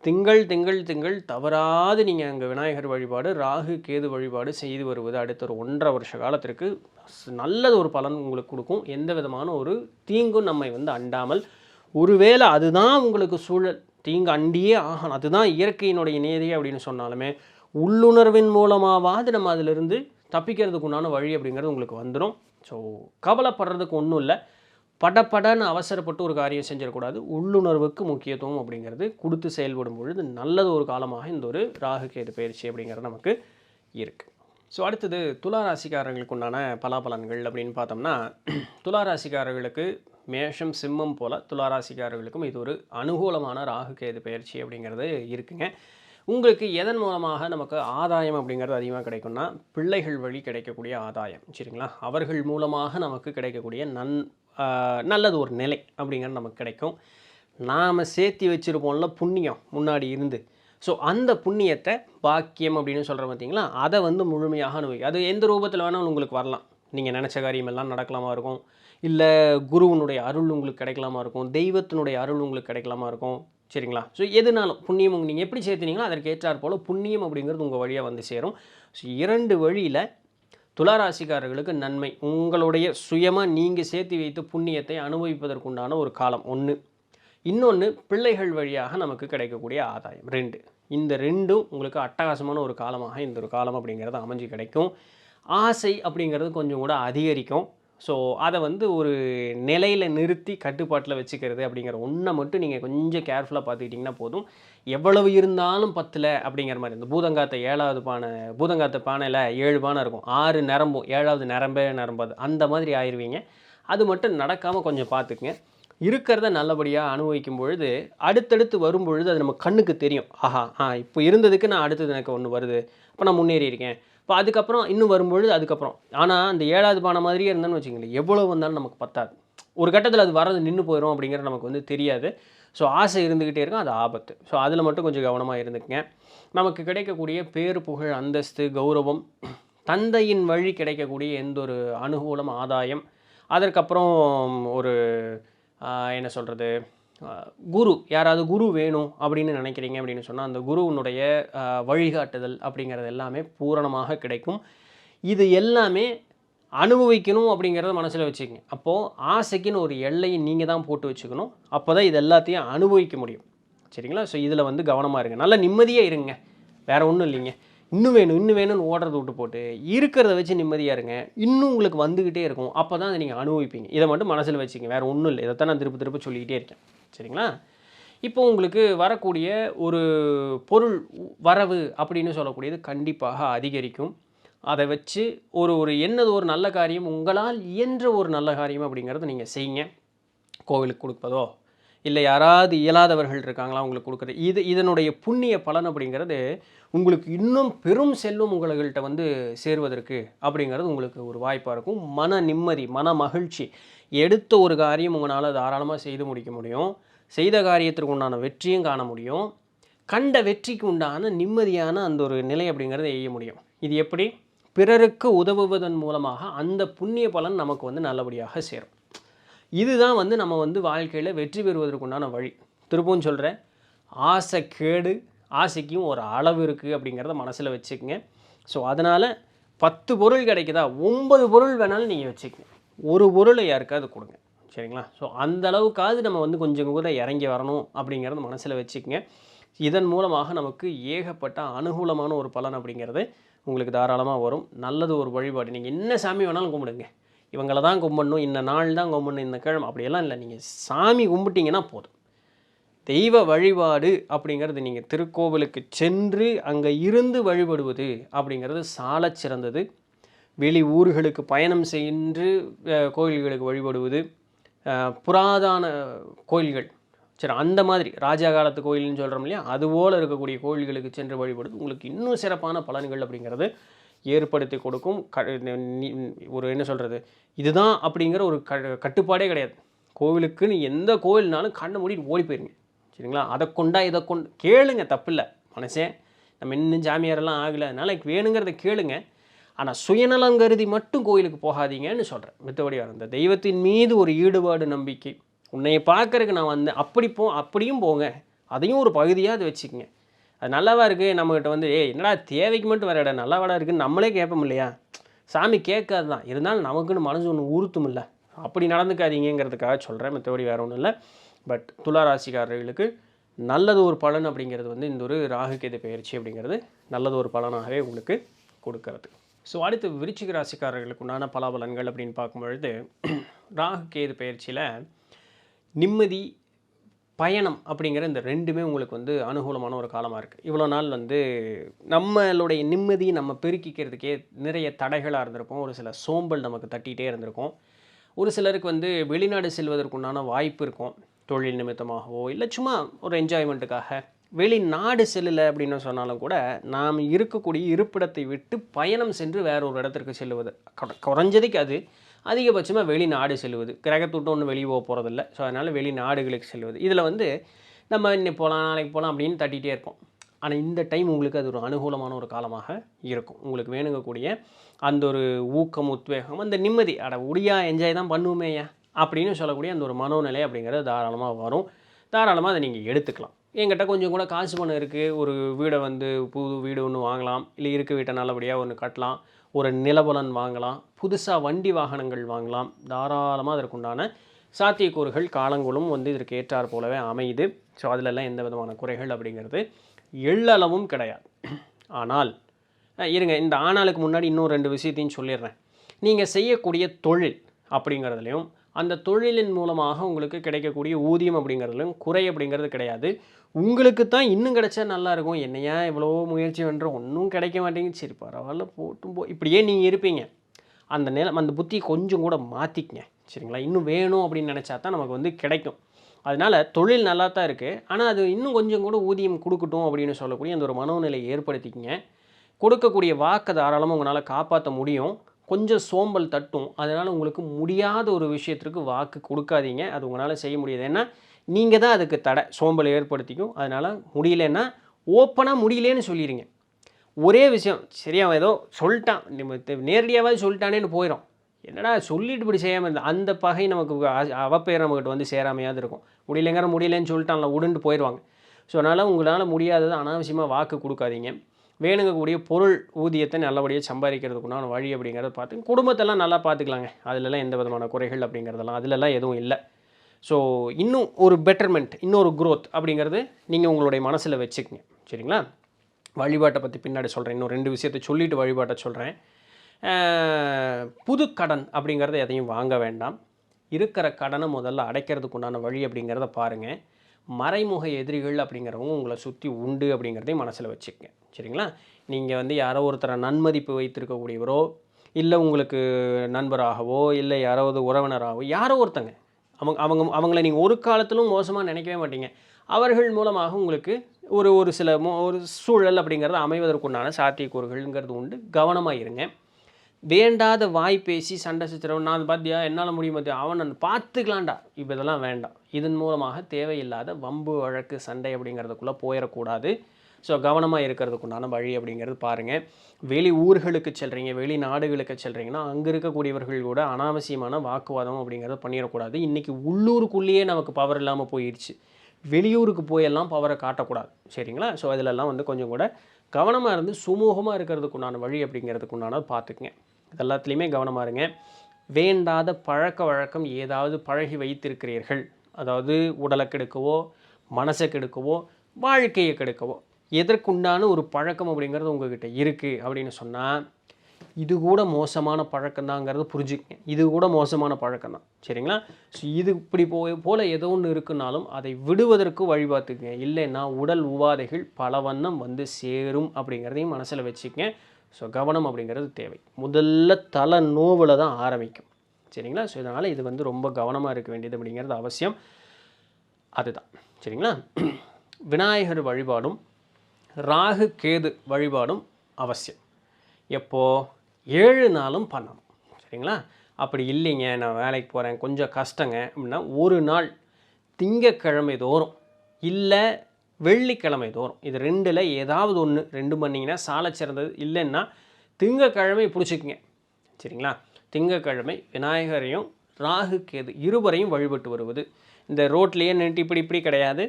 திங்கள் தவறாது நீங்கள் அங்கே விநாயகர் வழிபாடு ராகு கேது வழிபாடு செய்து வருவது அடுத்த ஒரு 1.5 வருஷ காலத்திற்கு நல்லது ஒரு பலன் உங்களுக்கு கொடுக்கும். எந்த விதமான ஒரு தீங்கும் நம்மை அண்டாமல், ஒருவேளை அதுதான் உங்களுக்கு சூழல் தீங்கு அண்டியே ஆகணும், அதுதான் இயற்கையினுடைய நேதி அப்படின்னு சொன்னாலுமே உள்ளுணர்வின் மூலமாவது நம்ம அதிலிருந்து தப்பிக்கிறதுக்கு உண்டான வழி அப்படிங்கிறது உங்களுக்கு வந்துடும். ஸோ கவலைப்படுறதுக்கு ஒன்றும் இல்லை. படப்படன்னு அவசரப்பட்டு ஒரு காரியம் செஞ்சிடக்கூடாது. உள்ளுணர்வுக்கு முக்கியத்துவம் அப்படிங்கிறது கொடுத்து செயல்படும் பொழுது நல்லது ஒரு காலமாக இந்த ஒரு ராகு கேது பயிற்சி அப்படிங்கிறது நமக்கு இருக்குது. ஸோ அடுத்தது துளாராசிக்காரர்களுக்கு உண்டான பலாபலன்கள் அப்படின்னு பார்த்தோம்னா, துளாராசிக்காரர்களுக்கு மேஷம் சிம்மம் போல் துளாராசிக்காரர்களுக்கும் இது ஒரு அனுகூலமான ராகு கேது பயிற்சி அப்படிங்கிறது இருக்குங்க. உங்களுக்கு எதன் மூலமாக நமக்கு ஆதாயம் அப்படிங்கிறது அதிகமாக கிடைக்கும்னா, பிள்ளைகள் வழி கிடைக்கக்கூடிய ஆதாயம். சரிங்களா? அவர்கள் மூலமாக நமக்கு கிடைக்கக்கூடிய நல்லது ஒரு நிலை அப்படிங்கிறது நமக்கு கிடைக்கும். நாம் சேர்த்தி வச்சுருப்போம்ல புண்ணியம் முன்னாடி இருந்து, ஸோ அந்த புண்ணியத்தை பாக்கியம் அப்படின்னு சொல்கிறோம் பார்த்தீங்களா, அதை முழுமையாக அனுபவிக்கும். அது எந்த ரூபத்தில் வேணாலும் உங்களுக்கு வரலாம். நீங்கள் நினச்ச காரியம் எல்லாம் நடக்கலாமா இருக்கும், இல்லை குருவனுடைய அருள் உங்களுக்கு கிடைக்கலாமா இருக்கும், தெய்வத்தினுடைய அருள் உங்களுக்கு கிடைக்கலாமா இருக்கும். சரிங்களா? ஸோ எதுனாலும் புண்ணியம் நீங்கள் எப்படி சேர்த்துனீங்களோ அதற்கு ஏற்றாற் போல் புண்ணியம் அப்படிங்கிறது உங்கள் வழியாக சேரும். ஸோ 2 வழியில் துளாராசிக்காரர்களுக்கு நன்மை. உங்களுடைய சுயமாக நீங்கள் சேர்த்து வைத்து புண்ணியத்தை அனுபவிப்பதற்குண்டான ஒரு காலம் ஒன்று. இன்னொன்று பிள்ளைகள் வழியாக நமக்கு கிடைக்கக்கூடிய ஆதாயம் 2. இந்த 2ம் உங்களுக்கு அட்டகாசமான ஒரு காலமாக இந்த ஒரு காலம் அப்படிங்கிறது அமைஞ்சு கிடைக்கும். ஆசை அப்படிங்கிறது கொஞ்சம் கூட அதிகரிக்கும். ஸோ அதை ஒரு நிலையில் நிறுத்தி கட்டுப்பாட்டில் வச்சுக்கிறது அப்படிங்கிற ஒன்றை மட்டும் நீங்கள் கொஞ்சம் கேர்ஃபுல்லாக பார்த்துக்கிட்டிங்கன்னா போதும். எவ்வளவு இருந்தாலும் பத்தில் அப்படிங்கிற மாதிரி. இந்த பூதங்காத்த பானையில் 7 பானை இருக்கும், 6 நிரம்பும், 7வது நிரம்பாது, அந்த மாதிரி ஆயிடுவீங்க. அது மட்டும் நடக்காமல் கொஞ்சம் பார்த்துக்குங்க. இருக்கிறத நல்லபடியாக அனுபவிக்கும் பொழுது அடுத்தடுத்து வரும் பொழுது அது நம்ம கண்ணுக்கு தெரியும். இப்போ இருந்ததுக்கு நான் அடுத்தது எனக்கு ஒன்று வருது, அப்போ நான் முன்னேறி இருக்கேன். இப்போ அதுக்கப்புறம் இன்னும் வரும்பொழுது அதுக்கப்புறம் ஆனால் அந்த 7வது பானை மாதிரியே இருந்தான்னு வச்சுக்கோங்களேன், எவ்வளோ வந்தாலும் நமக்கு பத்தாது. ஒரு கட்டத்தில் அது வர்றது நின்று போயிடும் அப்படிங்கிறது நமக்கு தெரியாது. ஸோ ஆசை இருந்துக்கிட்டே இருக்கும், அது ஆபத்து. ஸோ அதில் மட்டும் கொஞ்சம் கவனமாக இருந்துக்குங்க. நமக்கு கிடைக்கக்கூடிய பேர் புகழ் அந்தஸ்து கௌரவம், தந்தையின் வழி கிடைக்கக்கூடிய எந்த ஒரு அனுகூலம் ஆதாயம், அதற்கப்புறம் ஒரு என்ன சொல்கிறது, யாராவது குரு வேணும் அப்படின்னு நினைக்கிறீங்க அப்படின்னு சொன்னால் அந்த குருவினுடைய வழிகாட்டுதல் அப்படிங்கிறது எல்லாமே பூரணமாக கிடைக்கும். இது எல்லாமே அனுபவிக்கணும் அப்படிங்கிறத மனசில் வச்சுக்கோங்க. அப்போது ஆசைக்குன்னு ஒரு எல்லையை நீங்கள் தான் போட்டு வச்சுக்கணும். அப்போ தான் இது எல்லாத்தையும் அனுபவிக்க முடியும். சரிங்களா? ஸோ இதில் கவனமாக இருங்க. நல்லா நிம்மதியாக இருங்க, வேறு ஒன்றும் இல்லைங்க. இன்னும் வேணும்னு ஓடுறத விட்டு போட்டு இருக்கிறத வச்சு நிம்மதியாக இருங்க. இன்னும் உங்களுக்கு வந்துக்கிட்டே இருக்கும். அப்போ தான் அதை நீங்கள் அனுபவிப்பீங்க. இதை மட்டும் மனசில் வச்சுக்கங்க, வேறு ஒன்றும் இல்லை. இதைத்தான் நான் திருப்ப சொல்லிக்கிட்டே இருக்கேன். சரிங்களா? இப்போ உங்களுக்கு வரக்கூடிய ஒரு பொருள் வரவு அப்படின்னு சொல்லக்கூடியது கண்டிப்பாக அதிகரிக்கும். அதை வச்சு ஒரு நல்ல காரியம், உங்களால் இயன்ற ஒரு நல்ல காரியம் அப்படிங்கிறத நீங்கள் செய்யுங்க. கோவிலுக்கு கொடுப்பதோ, இல்லை யாராவது இயலாதவர்கள் இருக்காங்களா உங்களுக்கு கொடுக்குறது, இதனுடைய புண்ணிய பலன் அப்படிங்கிறது உங்களுக்கு இன்னும் பெரும் செல்வம் உங்கள்கிட்ட சேருவதற்கு அப்படிங்கிறது உங்களுக்கு ஒரு வாய்ப்பாக இருக்கும். மன நிம்மதி, மன மகிழ்ச்சி, எடுத்த ஒரு காரியம் உங்களால் தாராளமாக செய்து முடிக்க முடியும். செய்த காரியத்திற்கு உண்டான வெற்றியும் காண முடியும். கண்ட வெற்றிக்கு உண்டான நிம்மதியான அந்த ஒரு நிலை அப்படிங்கிறத எய்ய முடியும். இது எப்படி? பிறருக்கு உதவுவதன் மூலமாக அந்த புண்ணிய பலன் நமக்கு நல்லபடியாக சேரும். இதுதான் நம்ம வாழ்க்கையில் வெற்றி பெறுவதற்குண்டான வழி. திரும்பவும் சொல்கிறேன், ஆசை கேடு, ஆசைக்கும் ஒரு அளவு இருக்குது அப்படிங்கிறத மனசில் வச்சுக்கோங்க. ஸோ அதனால் 10 பொருள் கிடைக்குதா, 9 பொருள் வேணாலும் நீங்கள் வச்சுக்கோங்க. ஒரு பொருளை யாருக்காவது கொடுங்க. சரிங்களா? ஸோ அந்த அளவுக்காவது நம்ம கொஞ்சம் கூட இறங்கி வரணும் அப்படிங்கிறத மனசில் வச்சுக்கோங்க. இதன் மூலமாக நமக்கு ஏகப்பட்ட அனுகூலமான ஒரு பலன் அப்படிங்கிறது உங்களுக்கு தாராளமாக வரும். நல்லது ஒரு வழிபாடு. நீங்கள் என்ன சாமி வேணாலும் கும்பிடுங்க. இவங்களை தான் கும்பிடணும், இந்த நாள் தான் கும்பிடணும், இந்த கிழமை அப்படியெல்லாம் இல்லை. நீங்கள் சாமி கும்பிட்டிங்கன்னா போதும். தெய்வ வழிபாடு அப்படிங்கிறது நீங்கள் திருக்கோவிலுக்கு சென்று அங்கே இருந்து வழிபடுவது அப்படிங்கிறது சாலச் சிறந்தது. வெளி ஊர்களுக்கு பயணம் சென்று கோயில்களுக்கு வழிபடுவது, புராதன கோயில்கள் சரி அந்த மாதிரி ராஜா காலத்து கோயில்னு சொல்கிறோம் இல்லையா, அதுபோல் இருக்கக்கூடிய கோயில்களுக்கு சென்று வழிபடுவது உங்களுக்கு இன்னும் சிறப்பான பலன்கள் அப்படிங்கிறது ஏற்படுத்தி கொடுக்கும். ஒரு என்ன சொல்கிறது, இதுதான் அப்படிங்கிற ஒரு கட்டுப்பாடே கிடையாது. கோவிலுக்கு நீ எந்த கோவில்னாலும் கண்ணை மூடிட்டு ஓடி போயிருங்க சரிங்களா. அதை கொண்டா இதை கொண்டு கேளுங்க, தப்பில்லை. மனசேன் நம்ம இன்னும் ஜாமியாரெல்லாம் ஆகலை, அதனால் வேணுங்கிறத கேளுங்க. ஆனால் சுயநலம் கருதி மட்டும் கோயிலுக்கு போகாதீங்கன்னு சொல்கிறேன். மித்தபடி அந்த தெய்வத்தின் மீது ஒரு ஈடுபாடு நம்பிக்கை, உன்னைய பார்க்கறதுக்கு நான் வந்தேன் அப்படியும் போங்க, அதையும் ஒரு பகுதியாக அதை வச்சுக்கோங்க. அது நல்லாவா இருக்குது, நம்மகிட்ட என்னடா தேவைக்கு மட்டும் வேறு இடம் நல்லாவாடா இருக்குதுன்னு நம்மளே கேட்போம் இல்லையா. சாமி கேட்காது தான், இருந்தாலும் நமக்குன்னு மனசு ஒன்று உறுத்தும் இல்லை. அப்படி நடந்துக்காதீங்கிறதுக்காக சொல்கிறேன், மற்றபடி வேறு ஒன்றும் இல்லை. பட் துளாராசிக்காரர்களுக்கு நல்லது ஒரு பலன் அப்படிங்கிறது இந்த ஒரு ராகு கேது பயிற்சி அப்படிங்கிறது நல்லது ஒரு பலனாகவே உங்களுக்கு கொடுக்கறது. ஸோ அடுத்து விருச்சிக ராசிக்காரர்களுக்கு உண்டான பலாபலன்கள் அப்படின்னு பார்க்கும்பொழுது, ராகு கேது பயிற்சியில் நிம்மதி பயணம் அப்படிங்கிற இந்த ரெண்டுமே உங்களுக்கு அனுகூலமான ஒரு காலமாக இருக்குது. இவ்வளோ நாள் நம்மளுடைய நிம்மதி நம்ம பெருக்கிக்கிறதுக்கே நிறைய தடைகளாக இருந்திருக்கும். ஒரு சில சோம்பல் நமக்கு தட்டிகிட்டே இருந்திருக்கும். ஒரு சிலருக்கு வெளிநாடு செல்வதற்குண்டான வாய்ப்பு இருக்கும், தொழில் நிமித்தமாகவோ இல்லை சும்மா ஒரு என்ஜாய்மெண்ட்டுக்காக. வெளிநாடு செல்லலை அப்படின்னு சொன்னாலும் கூட நாம் இருக்கக்கூடிய இருப்பிடத்தை விட்டு பயணம் சென்று வேற ஒரு இடத்திற்கு செல்லுவது, குறைஞ்சதுக்கு அது அதிகபட்சமாக வெளிநாடு செல்வது. கிரகத்தூட்டம் ஒன்று வெளியே போக போகிறதில்ல. ஸோ அதனால் வெளிநாடுகளுக்கு செல்வது, இதில் நம்ம இன்னைக்கு போகலாம் நாளைக்கு போகலாம் அப்படின்னு தட்டிகிட்டே இருப்போம். ஆனால் இந்த டைம் உங்களுக்கு அது ஒரு அனுகூலமான ஒரு காலமாக இருக்கும். உங்களுக்கு வேணுங்கக்கூடிய அந்த ஒரு ஊக்கம், உத்வேகம், அந்த நிம்மதி, உடியா என்ஜாய் தான் பண்ணுவோமேயா அப்படின்னு சொல்லக்கூடிய அந்த ஒரு மனோநிலை அப்படிங்கிறது தாராளமாக வரும். தாராளமாக அதை நீங்கள் எடுத்துக்கலாம். என்கிட்ட கொஞ்சம் கூட காசு பணம் இருக்குது, ஒரு வீடை புது வீடு ஒன்று வாங்கலாம், இல்லை இருக்க வீட்டை நல்லபடியாக ஒன்று கட்டலாம், ஒரு நிலபலன் வாங்கலாம், புதுசாக வண்டி வாகனங்கள் வாங்கலாம். தாராளமாக அதற்குண்டான சாத்தியக்கூறுகள் காலங்களும் இதற்கு ஏற்றார் போலவே அமையுது. ஸோ அதிலெல்லாம் எந்த விதமான குறைகள் அப்படிங்கிறது எள்ளளவும் கிடையாது. ஆனால் இருங்க, இந்த ஆனாலுக்கு முன்னாடி இன்னும் 2 விஷயத்தையும் சொல்லிடுறேன். நீங்கள் செய்யக்கூடிய தொழில் அப்படிங்கிறதுலையும் அந்த தொழிலின் மூலமாக உங்களுக்கு கிடைக்கக்கூடிய ஊதியம் அப்படிங்கிறதுலையும் குறை அப்படிங்கிறது கிடையாது. உங்களுக்கு தான் இன்னும் கிடைச்சா நல்லாயிருக்கும், என்னையா இவ்வளோ முயற்சி பண்ணுறோம் ஒன்றும் கிடைக்க மாட்டேங்குது, சரி பரவாயில்ல போட்டும் இப்படியே நீங்கள் இருப்பீங்க. அந்த புத்தியை கொஞ்சம் கூட மாற்றிக்கங்க சரிங்களா. இன்னும் வேணும் அப்படின்னு நினச்சா தான் நமக்கு கிடைக்கும். அதனால் தொழில் நல்லா தான் இருக்குது, ஆனால் அது இன்னும் கொஞ்சம் கூட ஊதியம் கொடுக்கட்டும் அப்படின்னு சொல்லக்கூடிய அந்த ஒரு மனோநிலையை ஏற்படுத்திக்கிங்க. கொடுக்கக்கூடிய வாக்கை தாராளமாக உங்களால் காப்பாற்ற முடியும். கொஞ்சம் சோம்பல் தட்டும், அதனால் உங்களுக்கு முடியாத ஒரு விஷயத்திற்கு வாக்கு கொடுக்காதீங்க. அது உங்களால் செய்ய முடியாது, ஏன்னா நீங்கள் தான் அதுக்கு தடை, சோம்பல் ஏற்படுத்திக்கும். அதனால் முடியலன்னா ஓப்பனாக முடியலேன்னு சொல்லிடுங்க. ஒரே விஷயம், சரியா ஏதோ சொல்லிட்டான், நேரடியாவது சொல்லிட்டானேன்னு போயிடும். என்னடா சொல்லிட்டு இப்படி செய்யாமல் இருந்தால் அந்த பகை நமக்கு அவப்பேர் நம்மக்கிட்ட சேராமையாவது இருக்கும். முடியலன்னு சொல்லிட்டான்ல உடுண்டு போயிடுவாங்க. ஸோ அதனால் உங்களால் முடியாதது அனாவசியமாக வாக்கு கொடுக்காதீங்க. வேணுங்கக்கூடிய பொருள் ஊதியத்தை நல்லபடியாக சம்பாதிக்கிறதுக்குண்டான வழி அப்படிங்கிறத பார்த்து குடும்பத்தெல்லாம் நல்லா பார்த்துக்கலாங்க. அதிலெல்லாம் எந்த விதமான குறைகள் அப்படிங்கிறதெல்லாம் அதிலெல்லாம் எதுவும் இல்லை. ஸோ இன்னும் ஒரு பெட்டர்மெண்ட், இன்னொரு க்ரோத் அப்படிங்கிறது நீங்கள் உங்களுடைய மனசில் வச்சுக்கங்க சரிங்களா. வழிபாட்டை பற்றி பின்னாடி சொல்கிறேன், இன்னும் 2 விஷயத்தை சொல்லிவிட்டு வழிபாட்டை சொல்கிறேன். புது கடன் அப்படிங்கிறத எதையும் வாங்க வேண்டாம். இருக்கிற கடனை முதல்ல அடைக்கிறதுக்கு உண்டான வழி அப்படிங்கிறத பாருங்கள். மறைமுக எதிரிகள் அப்படிங்கிறவங்க உங்களை சுற்றி உண்டு அப்படிங்கிறதையும் மனசில் வச்சுக்கங்க சரிங்களா. நீங்கள் யாரோ ஒருத்தரை நன்மதிப்பு வைத்திருக்கக்கூடியவரோ, இல்லை உங்களுக்கு நண்பராகவோ, இல்லை யாராவது உறவினராகவோ, யாரோ ஒருத்தங்க அவங்கள நீங்கள் ஒரு காலத்திலும் மோசமாக நினைக்கவே மாட்டீங்க. அவர்கள் மூலமாக உங்களுக்கு ஒரு சில ஒரு சூழல் அப்படிங்கிறது அமைவதற்குண்டான சாத்தியக்கூறுகள்ங்கிறது உண்டு. கவனமாக இருங்க. வேண்டாத வாய் பேசி சண்டை சச்சரவு, நான் பார்த்தியா என்னால் முடியும் பார்த்தியா அவன் பார்த்துக்கலான்டா, இப்போ இதெல்லாம் வேண்டாம். இதன் மூலமாக தேவையில்லாத வம்பு வழக்கு சண்டை அப்படிங்கிறதுக்குள்ளே போயிடக்கூடாது. ஸோ கவனமாக இருக்கிறதுக்குண்டான வழி அப்படிங்கிறது பாருங்கள். வெளி ஊர்களுக்கு செல்கிறீங்க, வெளிநாடுகளுக்கு செல்கிறீங்கன்னா அங்கே இருக்கக்கூடியவர்கள் கூட அனாவசியமான வாக்குவாதம் அப்படிங்கிறத பண்ணிடக்கூடாது. இன்றைக்கி உள்ளூருக்குள்ளேயே நமக்கு பவர் இல்லாமல் போயிடுச்சு, வெளியூருக்கு போயெல்லாம் பவரை காட்டக்கூடாது சரிங்களா. ஸோ அதிலெல்லாம் கொஞ்சம் கூட கவனமாக இருந்து சுமூகமாக இருக்கிறதுக்குண்டான வழி அப்படிங்கிறதுக்குண்டான பார்த்துக்குங்க. இது எல்லாத்துலேயுமே கவனமாக இருங்க. வேண்டாத பழக்க வழக்கம் ஏதாவது பழகி வைத்திருக்கிறீர்கள், அதாவது உடலை கெடுக்கவோ, மனசை கெடுக்கவோ, வாழ்க்கையை கெடுக்கவோ, எதற்குண்டான ஒரு பழக்கம் அப்படிங்கிறது உங்கள்கிட்ட இருக்குது அப்படின்னு சொன்னால் இது கூட மோசமான பழக்கம்தாங்கிறது புரிஞ்சுக்கங்க. இது கூட மோசமான பழக்கம் தான், சரிங்களா? ஸோ இது இப்படி போல் ஏதோ ஒன்று இருக்குனாலும் அதை விடுவதற்கு வழிபாத்துக்குங்க. இல்லைன்னா உடல் உபாதைகள் பல வண்ணம் வந்து சேரும் அப்படிங்கிறதையும் மனசில் வச்சுக்கங்க. ஸோ கவனம் அப்படிங்கிறது தேவை. முதல்ல தலை நோவில் தான் ஆரம்பிக்கும், சரிங்களா? ஸோ இதனால் இது வந்து ரொம்ப கவனமாக இருக்க வேண்டியது அப்படிங்கிறது அவசியம். அதுதான், சரிங்களா? விநாயகர் வழிபாடும் ராகு கேது வழிபாடும் அவசியம். எப்போது? 7 நாளும் பண்ணணும், சரிங்களா? அப்படி இல்லைங்க, நான் வேலைக்கு போகிறேன், கொஞ்சம் கஷ்டங்க அப்படின்னா ஒரு நாள் திங்கக்கிழமை தோறும் இல்லை வெள்ளிக்கிழமை தோறும், இது 2ல் ஏதாவது ஒன்று 2 பண்ணிங்கன்னா சால சிறந்தது. இல்லைன்னா திங்கக்கிழமை பிடிச்சிக்குங்க, சரிங்களா? திங்கக்கிழமை விநாயகரையும் ராகு கேது இருவரையும் வழிபட்டு வருவது. இந்த ரோட்லேயே நின்று இப்படி கிடையாது,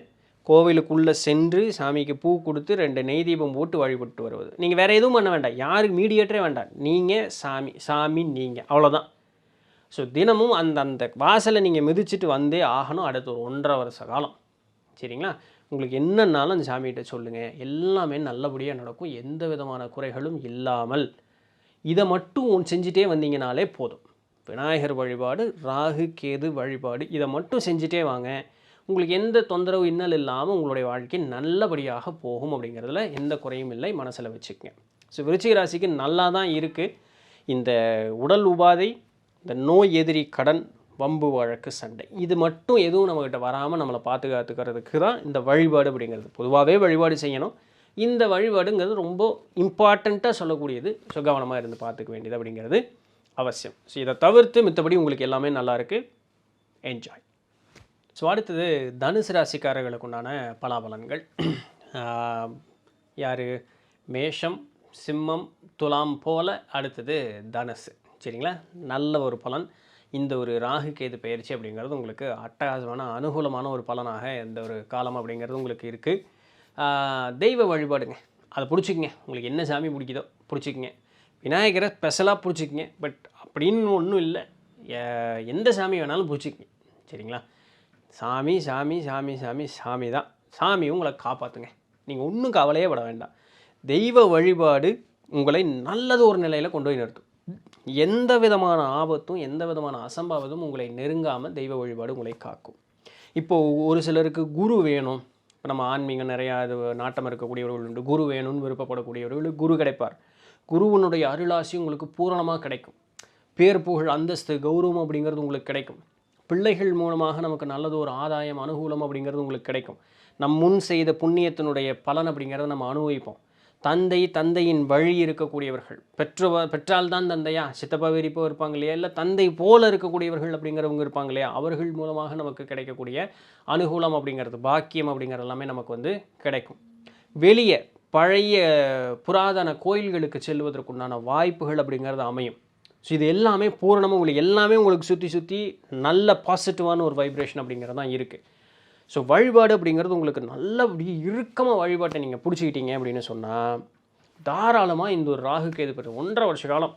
கோவிலுக்குள்ளே சென்று சாமிக்கு பூ கொடுத்து 2 நெய் தீபம் போட்டு வழிபட்டு வருவது. நீங்கள் வேறு எதுவும் பண்ண வேண்டாம், யாருக்கு மீடியேட்டரே வேண்டாம், நீங்கள் சாமி நீங்கள், அவ்வளோதான். ஸோ தினமும் அந்த வாசலை நீங்கள் மிதிச்சுட்டு வந்தே ஆகணும் அடுத்த ஒரு 1.5 வருஷ காலம், சரிங்களா? உங்களுக்கு என்னன்னாலும் அந்த சாமிகிட்ட சொல்லுங்கள், எல்லாமே நல்லபடியாக நடக்கும், எந்த விதமான குறைகளும் இல்லாமல். இதை மட்டும் செஞ்சுட்டே வந்தீங்கனாலே போதும். விநாயகர் வழிபாடு, ராகு கேது வழிபாடு, இதை மட்டும் செஞ்சுட்டே வாங்க. உங்களுக்கு எந்த தொந்தரவு இன்னல் இல்லாமல் உங்களுடைய வாழ்க்கை நல்லபடியாக போகும் அப்படிங்கிறதுல எந்த குறையும் இல்லை, மனசில் வச்சுக்கங்க. ஸோ விருச்சிக ராசிக்கு நல்லா தான் இருக்குது. இந்த உடல் உபாதை, இந்த நோய் எதிரி கடன், வம்பு வழக்கு சண்டை, இது மட்டும் எதுவும் நம்மக்கிட்ட வராமல் நம்மளை பாதுகாத்துக்கிறதுக்கு தான் இந்த வழிபாடு அப்படிங்கிறது. பொதுவாகவே வழிபாடு செய்யணும், இந்த வழிபாடுங்கிறது ரொம்ப இம்பார்ட்டண்ட்டாக சொல்லக்கூடியது. ஸோ கவனமாக இருந்து பார்த்துக்க வேண்டியது அப்படிங்கிறது அவசியம். ஸோ இதை தவிர்த்து மித்தபடி உங்களுக்கு எல்லாமே நல்லாயிருக்கு, என்ஜாய். ஸோ அடுத்தது தனுசு ராசிக்காரர்களுக்கு உண்டான பலாபலன்கள். யார்? மேஷம், சிம்மம், துலாம் போல் அடுத்தது தனுசு, சரிங்களா? நல்ல ஒரு பலன். இந்த ஒரு ராகு கேது பயிற்சி அப்படிங்கிறது உங்களுக்கு அட்டகாசமான அனுகூலமான ஒரு பலனாக இந்த ஒரு காலம் அப்படிங்கிறது உங்களுக்கு இருக்குது. தெய்வ வழிபாடுங்க, அதை பிடிச்சிக்கங்க. உங்களுக்கு என்ன சாமி பிடிக்குதோ பிடிச்சிக்கங்க. விநாயகரை ஸ்பெஷலாக பிடிச்சிக்கங்க, பட் அப்படின்னு ஒன்றும் இல்லை, எந்த சாமி வேணாலும் பிடிச்சிக்கங்க, சரிங்களா? சாமி சாமி சாமி சாமி சாமி தான். சாமி உங்களை காப்பாற்றுங்க, நீங்கள் ஒன்றும் கவலையே பட வேண்டாம். தெய்வ வழிபாடு உங்களை நல்லது ஒரு நிலையில் கொண்டு போய் நிறுத்தும். எந்த விதமான ஆபத்தும் எந்த விதமான அசம்பாவிதமும் உங்களை நெருங்காமல் தெய்வ வழிபாடு உங்களை காக்கும். இப்போது ஒரு சிலருக்கு குரு வேணும், இப்போ நம்ம ஆன்மீகம் நிறையா இது நாட்டம் இருக்கக்கூடியவர்கள் உண்டு, குரு வேணும்னு விருப்பப்படக்கூடியவர்களுக்கு குரு கிடைப்பார். குருவனுடைய அருளாசி உங்களுக்கு பூரணமாக கிடைக்கும். பேர் புகழ் அந்தஸ்து கௌரவம் அப்படிங்கிறது உங்களுக்கு கிடைக்கும். பிள்ளைகள் மூலமாக நமக்கு நல்லது ஒரு ஆதாயம் அனுகூலம் அப்படிங்கிறது உங்களுக்கு கிடைக்கும். நம் முன் செய்த புண்ணியத்தினுடைய பலன் அப்படிங்கிறத நம்ம அனுபவிப்போம். தந்தையின் வழி இருக்கக்கூடியவர்கள், பெற்றால் தான் தந்தையா, சித்தப்பா வெறிப்போ இருப்பாங்க இல்லையா, இல்லை தந்தை போல இருக்கக்கூடியவர்கள் அப்படிங்கிறவங்க இருப்பாங்க இல்லையா, அவர்கள் மூலமாக நமக்கு கிடைக்கக்கூடிய அனுகூலம் அப்படிங்கிறது, பாக்கியம் அப்படிங்கிறது எல்லாமே நமக்கு வந்து கிடைக்கும். வெளியே பழைய புராதன கோயில்களுக்கு செல்வதற்குண்டான வாய்ப்புகள் அப்படிங்கிறது அமையும். ஸோ இது எல்லாமே பூரணமாக உங்களுக்கு சுற்றி நல்ல பாசிட்டிவான ஒரு வைப்ரேஷன் அப்படிங்கிறது தான் இருக்குது. ஸோ வழிபாடு அப்படிங்கிறது உங்களுக்கு நல்லபடி இறுக்கமாக வழிபாட்டை நீங்கள் பிடிச்சிக்கிட்டீங்க அப்படின்னு சொன்னால் தாராளமாக இந்த ஒரு ராகு கேது பெற்று 1.5 வருஷ காலம்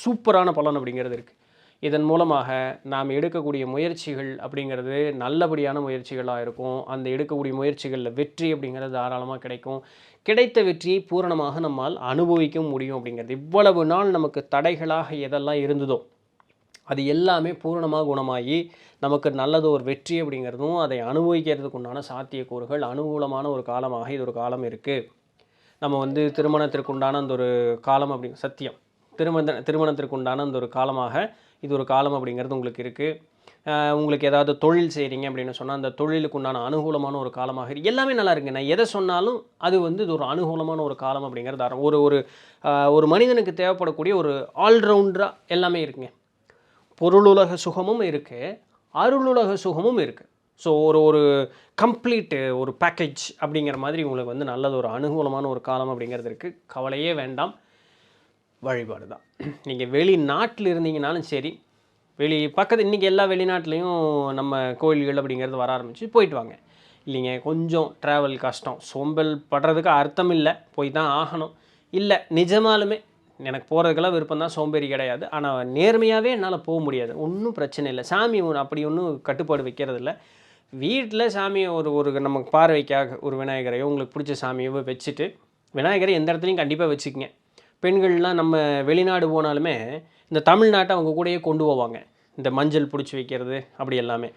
சூப்பரான பலன் அப்படிங்கிறது இருக்குது. இதன் மூலமாக நாம் எடுக்கக்கூடிய முயற்சிகள் அப்படிங்கிறது நல்லபடியான முயற்சிகளாக இருக்கும். அந்த எடுக்கக்கூடிய முயற்சிகளில் வெற்றி அப்படிங்கிறது தாராளமாக கிடைக்கும். கிடைத்த வெற்றியை பூரணமாக நம்மால் அனுபவிக்க முடியும் அப்படிங்கிறது. இவ்வளவு நாள் நமக்கு தடைகளாக எதெல்லாம் இருந்ததோ அது எல்லாமே பூரணமாக குணமாகி நமக்கு நல்லது ஒரு வெற்றி அப்படிங்கிறதும் அதை அனுபவிக்கிறதுக்கு உண்டான சாத்தியக்கூறுகள் அனுகூலமான ஒரு காலமாக இது ஒரு காலம் இருக்குது. நம்ம வந்து திருமணத்திற்குண்டான அந்த ஒரு காலம் அப்படி சத்தியம் திருமணத்திற்குண்டான அந்த ஒரு காலமாக இது ஒரு காலம் அப்படிங்கிறது உங்களுக்கு இருக்குது. உங்களுக்கு ஏதாவது தொழில் செய்கிறீங்க அப்படின்னு சொன்னால் அந்த தொழிலுக்கு உண்டான அனுகூலமான ஒரு காலமாக எல்லாமே நல்லா இருக்குங்க. நான் எதை சொன்னாலும் அது வந்து இது ஒரு அனுகூலமான ஒரு காலம் அப்படிங்கிறது ஒரு ஒரு ஒரு மனிதனுக்கு தேவைப்படக்கூடிய ஒரு ஆல்ரவுண்டராக எல்லாமே இருக்குங்க. பொருளுலக சுகமும் இருக்குது, அருளுலக சுகமும் இருக்குது. ஸோ ஒரு கம்ப்ளீட்டு ஒரு பேக்கேஜ் அப்படிங்கிற மாதிரி உங்களுக்கு வந்து நல்லது ஒரு அனுகூலமான ஒரு காலம் அப்படிங்கிறது இருக்குது. கவலையே வேண்டாம், வழிபாடு தான். நீங்கள் வெளிநாட்டில் இருந்தீங்கனாலும் சரி, பக்கத்து இன்றைக்கி எல்லா வெளிநாட்டிலையும் நம்ம கோயில்கள் அப்படிங்கிறது வர ஆரம்பிச்சு போயிட்டு வாங்க. இல்லைங்க கொஞ்சம் ட்ராவல் கஷ்டம், சோம்பல் படுறதுக்கு அர்த்தம் இல்லை, போய் தான் ஆகணும். இல்லை நிஜமாலுமே எனக்கு போகிறதுக்கெல்லாம் விருப்பம் தான், சோம்பேறி கிடையாது, ஆனால் நேர்மையாகவே என்னால் போக முடியாது, ஒன்றும் பிரச்சனை இல்லை. சாமி அப்படி ஒன்றும் கட்டுப்பாடு வைக்கிறது இல்லை. வீட்டில் சாமியை ஒரு நமக்கு பார்வைக்காக ஒரு விநாயகரையோ உங்களுக்கு பிடிச்ச சாமியோ வச்சுட்டு, விநாயகரை எந்த இடத்துலையும் கண்டிப்பாக வச்சுக்கங்க. பெண்கள்லாம் நம்ம வெளிநாடு போனாலுமே இந்த தமிழ்நாட்டை அவங்க கூடயே கொண்டு போவாங்க. இந்த மஞ்சள் பிடிச்சி வைக்கிறது அப்படி எல்லாமே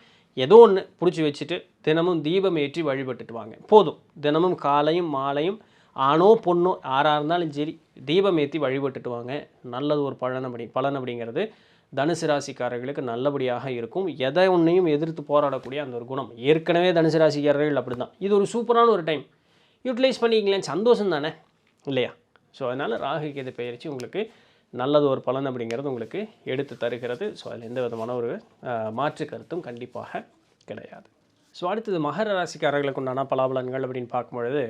ஏதோ ஒன்று பிடிச்சி வச்சுட்டு தினமும் தீபம் ஏற்றி வழிபட்டுட்டு வாங்க. போதும். தினமும் காலையும் மாலையும் ஆணோ பொண்ணோ யாராக இருந்தாலும் சரி தீபம் ஏற்றி வழிபட்டுட்டு வாங்க. நல்லது ஒரு பலன் அப்படிங்கிறது தனுசு ராசிக்காரர்களுக்கு நல்லபடியாக இருக்கும். எதை ஒன்றையும் எதிர்த்து போராடக்கூடிய அந்த ஒரு குணம் ஏற்கனவே தனுசு ராசிக்காரர்கள் அப்படி தான். இது ஒரு சூப்பரான ஒரு டைம், யூட்டிலைஸ் பண்ணிக்கலேன், சந்தோஷம் தானே இல்லையா? ஸோ அதனால் ராகு கேது பெயர்ச்சி உங்களுக்கு நல்லது ஒரு பலன் அப்படிங்கிறது உங்களுக்கு எடுத்து தருகிறது. ஸோ அதில் எந்த விதமான ஒரு மாற்று கருத்தும் கண்டிப்பாக கிடையாது. ஸோ அடுத்தது மகர ராசிக்காரர்களுக்கு உண்டான பலாபலன்கள் அப்படின்னு பார்க்கும்பொழுது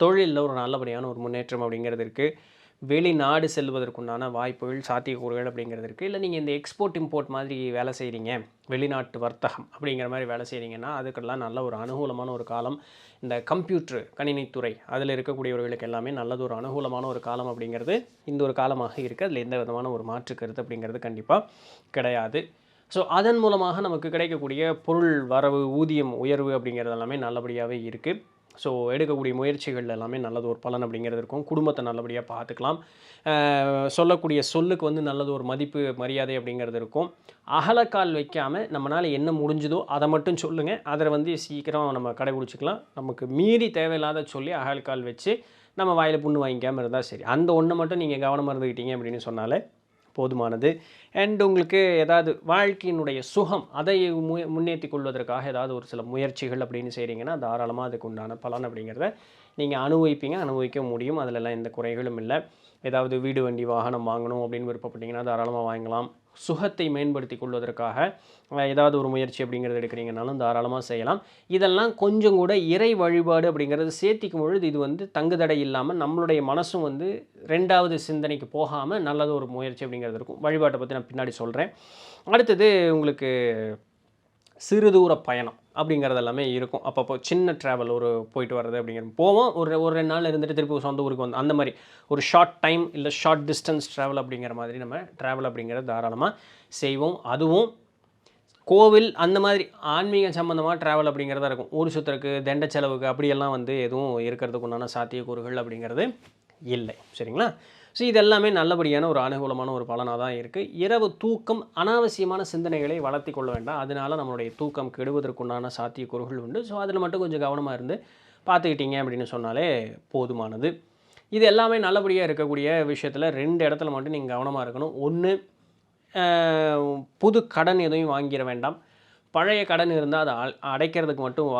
தொழிலில் ஒரு நல்லபடியான ஒரு முன்னேற்றம் அப்படிங்கிறது இருக்குது. வெளிநாடு செல்வதற்குண்டான வாய்ப்புகள் சாத்தியக்கூறுகள் அப்படிங்கிறது இருக்குது. இல்லை நீங்கள் இந்த எக்ஸ்போர்ட் இம்போர்ட் மாதிரி வேலை செய்கிறீங்க, வெளிநாட்டு வர்த்தகம் அப்படிங்கிற மாதிரி வேலை செய்கிறீங்கன்னா அதுக்கெல்லாம் நல்ல ஒரு அனுகூலமான ஒரு காலம். இந்த கம்ப்யூட்டர் கணினித்துறை அதில் இருக்கக்கூடியவர்களுக்கு எல்லாமே நல்லது ஒரு அனுகூலமான ஒரு காலம் அப்படிங்கிறது இந்த ஒரு காலமாக இருக்குது. அதில் எந்த விதமான ஒரு மாற்று கருத்து அப்படிங்கிறது கண்டிப்பாக கிடையாது. ஸோ அதன் மூலமாக நமக்கு கிடைக்கக்கூடிய பொருள் வரவு, ஊதியம் உயர்வு அப்படிங்கிறது எல்லாமே நல்லபடியாகவே இருக்குது. ஸோ எடுக்கக்கூடிய முயற்சிகள் எல்லாமே நல்லது ஒரு பலன் அப்படிங்கிறது இருக்கும். குடும்பத்தை நல்லபடியாக பார்த்துக்கலாம். சொல்லக்கூடிய சொல்லுக்கு வந்து நல்லது ஒரு மதிப்பு மரியாதை அப்படிங்கிறது இருக்கும். அகலக்கால் வைக்காமல் நம்மளால் என்ன முடிஞ்சுதோ அதை மட்டும் சொல்லுங்கள். அதில் வந்து சீக்கிரம் நம்ம கடைபிடிச்சிக்கலாம். நமக்கு மீறி தேவையில்லாத சொல்லி அகலக்கால் வச்சு நம்ம வாயில் புண்ணு வாங்கிக்காமல் இருந்தால் சரி. அந்த ஒன்றை மட்டும் நீங்கள் கவனமாக இருந்துக்கிட்டீங்க அப்படின்னு சொன்னாலே போதுமானது. அண்ட் உங்களுக்கு ஏதாவது வாழ்க்கையினுடைய சுகம் அதை முன்னேற்றி கொள்வதற்காக ஏதாவது ஒரு சில முயற்சிகள் அப்படின்னு செய்கிறீங்கன்னா தாராளமாக அதுக்கு உண்டான பலன் அப்படிங்கிறத நீங்கள் அனுபவிக்க முடியும். அதிலெல்லாம் எந்த குறைகளும் இல்லை. ஏதாவது வீடு வண்டி வாகனம் வாங்கணும் அப்படின்னு விருப்பப்பட்டீங்கன்னா தாராளமாக வாங்கலாம். சுகத்தை மேம்படுத்தி கொள்வதற்காக ஏதாவது ஒரு முயற்சி அப்படிங்கிறது எடுக்கிறீங்கனாலும் தாராளமாக செய்யலாம். இதெல்லாம் கொஞ்சம் கூட இறை வழிபாடு அப்படிங்கிறது சேர்த்திக்கும் பொழுது இது வந்து தங்குதடை இல்லாமல் நம்மளுடைய மனசும் வந்து ரெண்டாவது சிந்தனைக்கு போகாமல் நல்லது ஒரு முயற்சி அப்படிங்கிறது இருக்கும். வழிபாட்டை பற்றி நான் பின்னாடி சொல்கிறேன். அடுத்தது உங்களுக்கு சிறு தூர பயணம் அப்படிங்கிறது எல்லாமே இருக்கும். அப்பப்போ சின்ன ட்ராவல் ஒரு போயிட்டு வர்றது அப்படிங்கிறது போவோம். ஒரு 2 நாள் இருந்துட்டு திருப்பி சொந்த ஊருக்கு வந்து அந்த மாதிரி ஒரு ஷார்ட் டைம் இல்லை ஷார்ட் டிஸ்டன்ஸ் ட்ராவல் அப்படிங்கிற மாதிரி நம்ம ட்ராவல் அப்படிங்கிறது தாராளமாக செய்வோம். அதுவும் கோவில் அந்த மாதிரி ஆன்மீக சம்மந்தமாக ட்ராவல் அப்படிங்கிறதா இருக்கும். ஊர் சுற்றுறதுக்கு தண்ட செலவுக்கு அப்படியெல்லாம் வந்து எதுவும் இருக்கிறதுக்கு உண்டான சாத்தியக்கூறுகள் அப்படிங்கிறது இல்லை. சரிங்களா? ஸோ இது எல்லாமே நல்லபடியான ஒரு அனுகூலமான ஒரு பலனாக தான் இருக்குது. இரவு தூக்கம் அனாவசியமான சிந்தனைகளை வளர்த்தி கொள்ள வேண்டாம். அதனால் நம்மளுடைய தூக்கம் கெடுவதற்குண்டான சாத்தியக்கூறுகள் உண்டு. ஸோ அதில் மட்டும் கொஞ்சம் கவனமாக இருந்து பார்த்துக்கிட்டீங்க அப்படின்னு சொன்னாலே போதுமானது. இது எல்லாமே நல்லபடியாக இருக்கக்கூடிய விஷயத்தில் 2 இடத்துல மட்டும் நீங்கள் கவனமாக இருக்கணும். ஒன்று, புது கடன் எதையும் வாங்கிட வேண்டாம். பழைய கடன் இருந்தால் அதை அடைக்கிறதுக்கு மட்டும்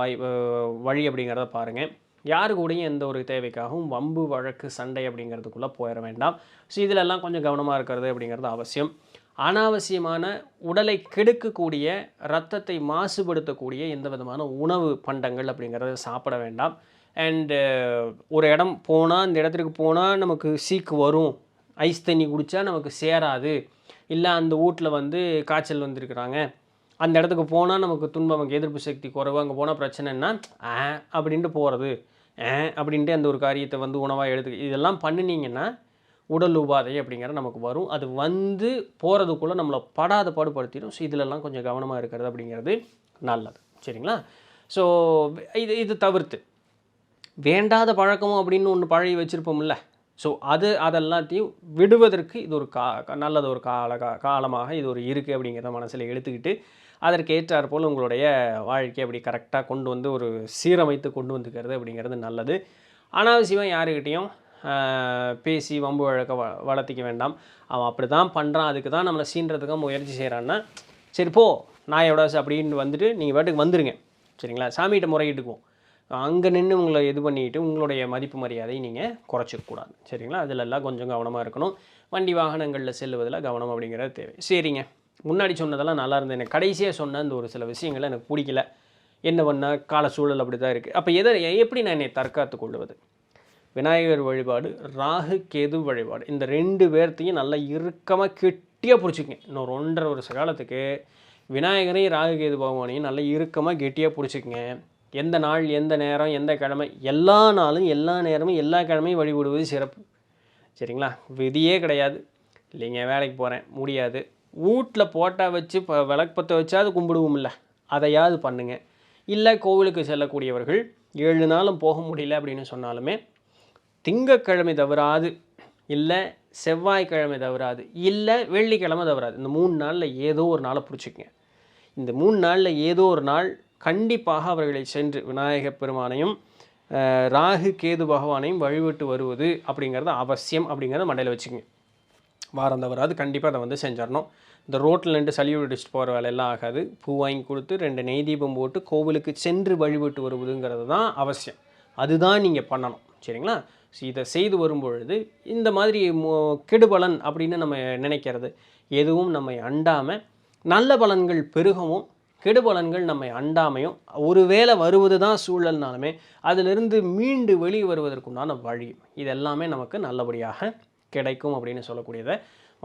வழி அப்படிங்கிறத பாருங்கள். யாரு கூடயும் எந்த ஒரு தேவைக்காகவும் வம்பு வழக்கு சண்டை அப்படிங்கிறதுக்குள்ளே போயிட வேண்டாம். ஸோ இதிலெல்லாம் கொஞ்சம் கவனமாக இருக்கிறது அப்படிங்கிறது அவசியம். அனாவசியமான உடலை கெடுக்கக்கூடிய இரத்தத்தை மாசுபடுத்தக்கூடிய எந்த விதமான உணவு பண்டங்கள் அப்படிங்கிறத சாப்பிட வேண்டாம். அண்டு ஒரு இடம் போனால் அந்த இடத்துக்கு போனால் நமக்கு சீக்கு வரும், ஐஸ் தண்ணி குடித்தா நமக்கு சேராது, இல்லை அந்த வீட்டில் வந்து காய்ச்சல் வந்திருக்கிறாங்க, அந்த இடத்துக்கு போனால் நமக்கு துன்பம், நமக்கு எதிர்ப்பு சக்தி குறைவு, அங்கே போனால் பிரச்சனைன்னா அப்படின்ட்டு போகிறது, அப்படின்ட்டு அந்த ஒரு காரியத்தை வந்து உணவாக இதெல்லாம் பண்ணினீங்கன்னா உடல் உபாதை அப்படிங்கிற நமக்கு வரும். அது வந்து போகிறதுக்குள்ளே நம்மளை படாத பாடுபடுத்திடும். ஸோ இதிலெல்லாம் கொஞ்சம் கவனமாக இருக்கிறது அப்படிங்கிறது நல்லது. சரிங்களா? ஸோ இது தவிர்த்து வேண்டாத பழக்கமும் அப்படின்னு ஒன்று பழகி வச்சுருப்போம்ல, ஸோ அதெல்லாத்தையும் விடுவதற்கு இது ஒரு நல்லது ஒரு காலமாக இது ஒரு இருக்குது அப்படிங்கிறத மனசில் எடுத்துக்கிட்டு அதற்கு ஏற்றாற்போல் உங்களுடைய வாழ்க்கையை அப்படி கரெக்டாக கொண்டு வந்து ஒரு சீரமைத்து கொண்டு வந்துக்கிறது அப்படிங்கிறது நல்லது. அனாவசியமாக யாருக்கிட்டையும் பேசி வம்பு வழக்க வளர்த்திக்க வேண்டாம். அவன் அப்படி தான் பண்ணுறான், அதுக்கு தான் நம்மளை சீன்றதுக்காக முயற்சி செய்கிறான்னா சரி போ நாயோட அப்படின்னு வந்துட்டு நீங்கள் பாட்டுக்கு வந்துடுங்க. சரிங்களா? சாமிகிட்ட முறையிட்டுக்குவோம். அங்கே நின்று உங்களை இது பண்ணிக்கிட்டு உங்களுடைய மதிப்பு மரியாதையை நீங்கள் குறைச்சிக்கக்கூடாது. சரிங்களா? அதிலெல்லாம் கொஞ்சம் கவனமாக இருக்கணும். வண்டி வாகனங்களில் செல்லுவதில் கவனம் அப்படிங்கிறது தேவை. சரிங்க, முன்னாடி சொன்னதெல்லாம் நல்லா இருந்தது. எனக்கு கடைசியாக சொன்ன அந்த ஒரு சில விஷயங்கள் எனக்கு பிடிக்கல. என்ன பண்ணால் கால சூழல் அப்படி தான் இருக்குது. அப்போ எப்படி நான் என்னை தற்காத்து கொள்வது? விநாயகர் வழிபாடு, ராகு கேது வழிபாடு, இந்த 2 பேர்த்தையும் நல்லா இறுக்கமாக கெட்டியாக பிடிச்சிக்கங்க. இன்னொரு 1.5 வருஷ காலத்துக்கு விநாயகரையும் ராகு கேது பகவானையும் நல்லா இறுக்கமாக கெட்டியாக பிடிச்சிக்கங்க. எந்த நாள், எந்த நேரம், எந்த கிழமை, எல்லா நாளும் எல்லா நேரமும் எல்லா கிழமையும் வழிபடுவது சிறப்பு. சரிங்களா? விதியே கிடையாது. இல்லைங்க வேலைக்கு போகிறேன் முடியாது, வீட்டில் போட்டால் வச்சு விளக்கு பற்ற வச்சாது கும்பிடுவோம்ல, அதையாவது பண்ணுங்க. இல்லை கோவிலுக்கு செல்லக்கூடியவர்கள் 7 நாளும் போக முடியல அப்படின்னு சொன்னாலுமே திங்கக்கிழமை தவறாது, இல்லை செவ்வாய்க்கிழமை தவறாது, இல்லை வெள்ளிக்கிழமை தவறாது. இந்த 3 நாளில் ஏதோ ஒரு நாளை பிடிச்சிக்கங்க. இந்த 3 நாளில் ஏதோ ஒரு நாள் கண்டிப்பாக அவர்களை சென்று விநாயகப் பெருமானையும் ராகு கேது பகவானையும் வழிபட்டு வருவது அப்படிங்கிறது அவசியம் அப்படிங்கிறத மண்டையில் வச்சுக்கோங்க. வாரம் தவறாது கண்டிப்பாக அதை வந்து செஞ்சிடணும். இந்த ரோட்டில் நின்று சளி அடிச்சுட்டு போகிற வேலையெல்லாம் ஆகாது. பூ வாங்கி கொடுத்து 2 நெய் தீபம் போட்டு கோவிலுக்கு சென்று வழிபட்டு வருவதுங்கிறது தான் அவசியம். அதுதான் நீங்கள் பண்ணணும். சரிங்களா? ஸோ இதை செய்து வரும்பொழுது இந்த மாதிரி கெடுபலன் அப்படின்னு நம்ம நினைக்கிறது எதுவும் நம்மை அண்டாமல் நல்ல பலன்கள் பெருகவும் கெடுபலன்கள் நம்மை அண்டாமையும் ஒருவேளை வருவது தான் சூழல்னாலுமே அதிலிருந்து மீண்டு வெளியே வருவதற்குண்டான வழி இதெல்லாமே நமக்கு நல்லபடியாக கிடைக்கும் அப்படின்னு சொல்லக்கூடியதை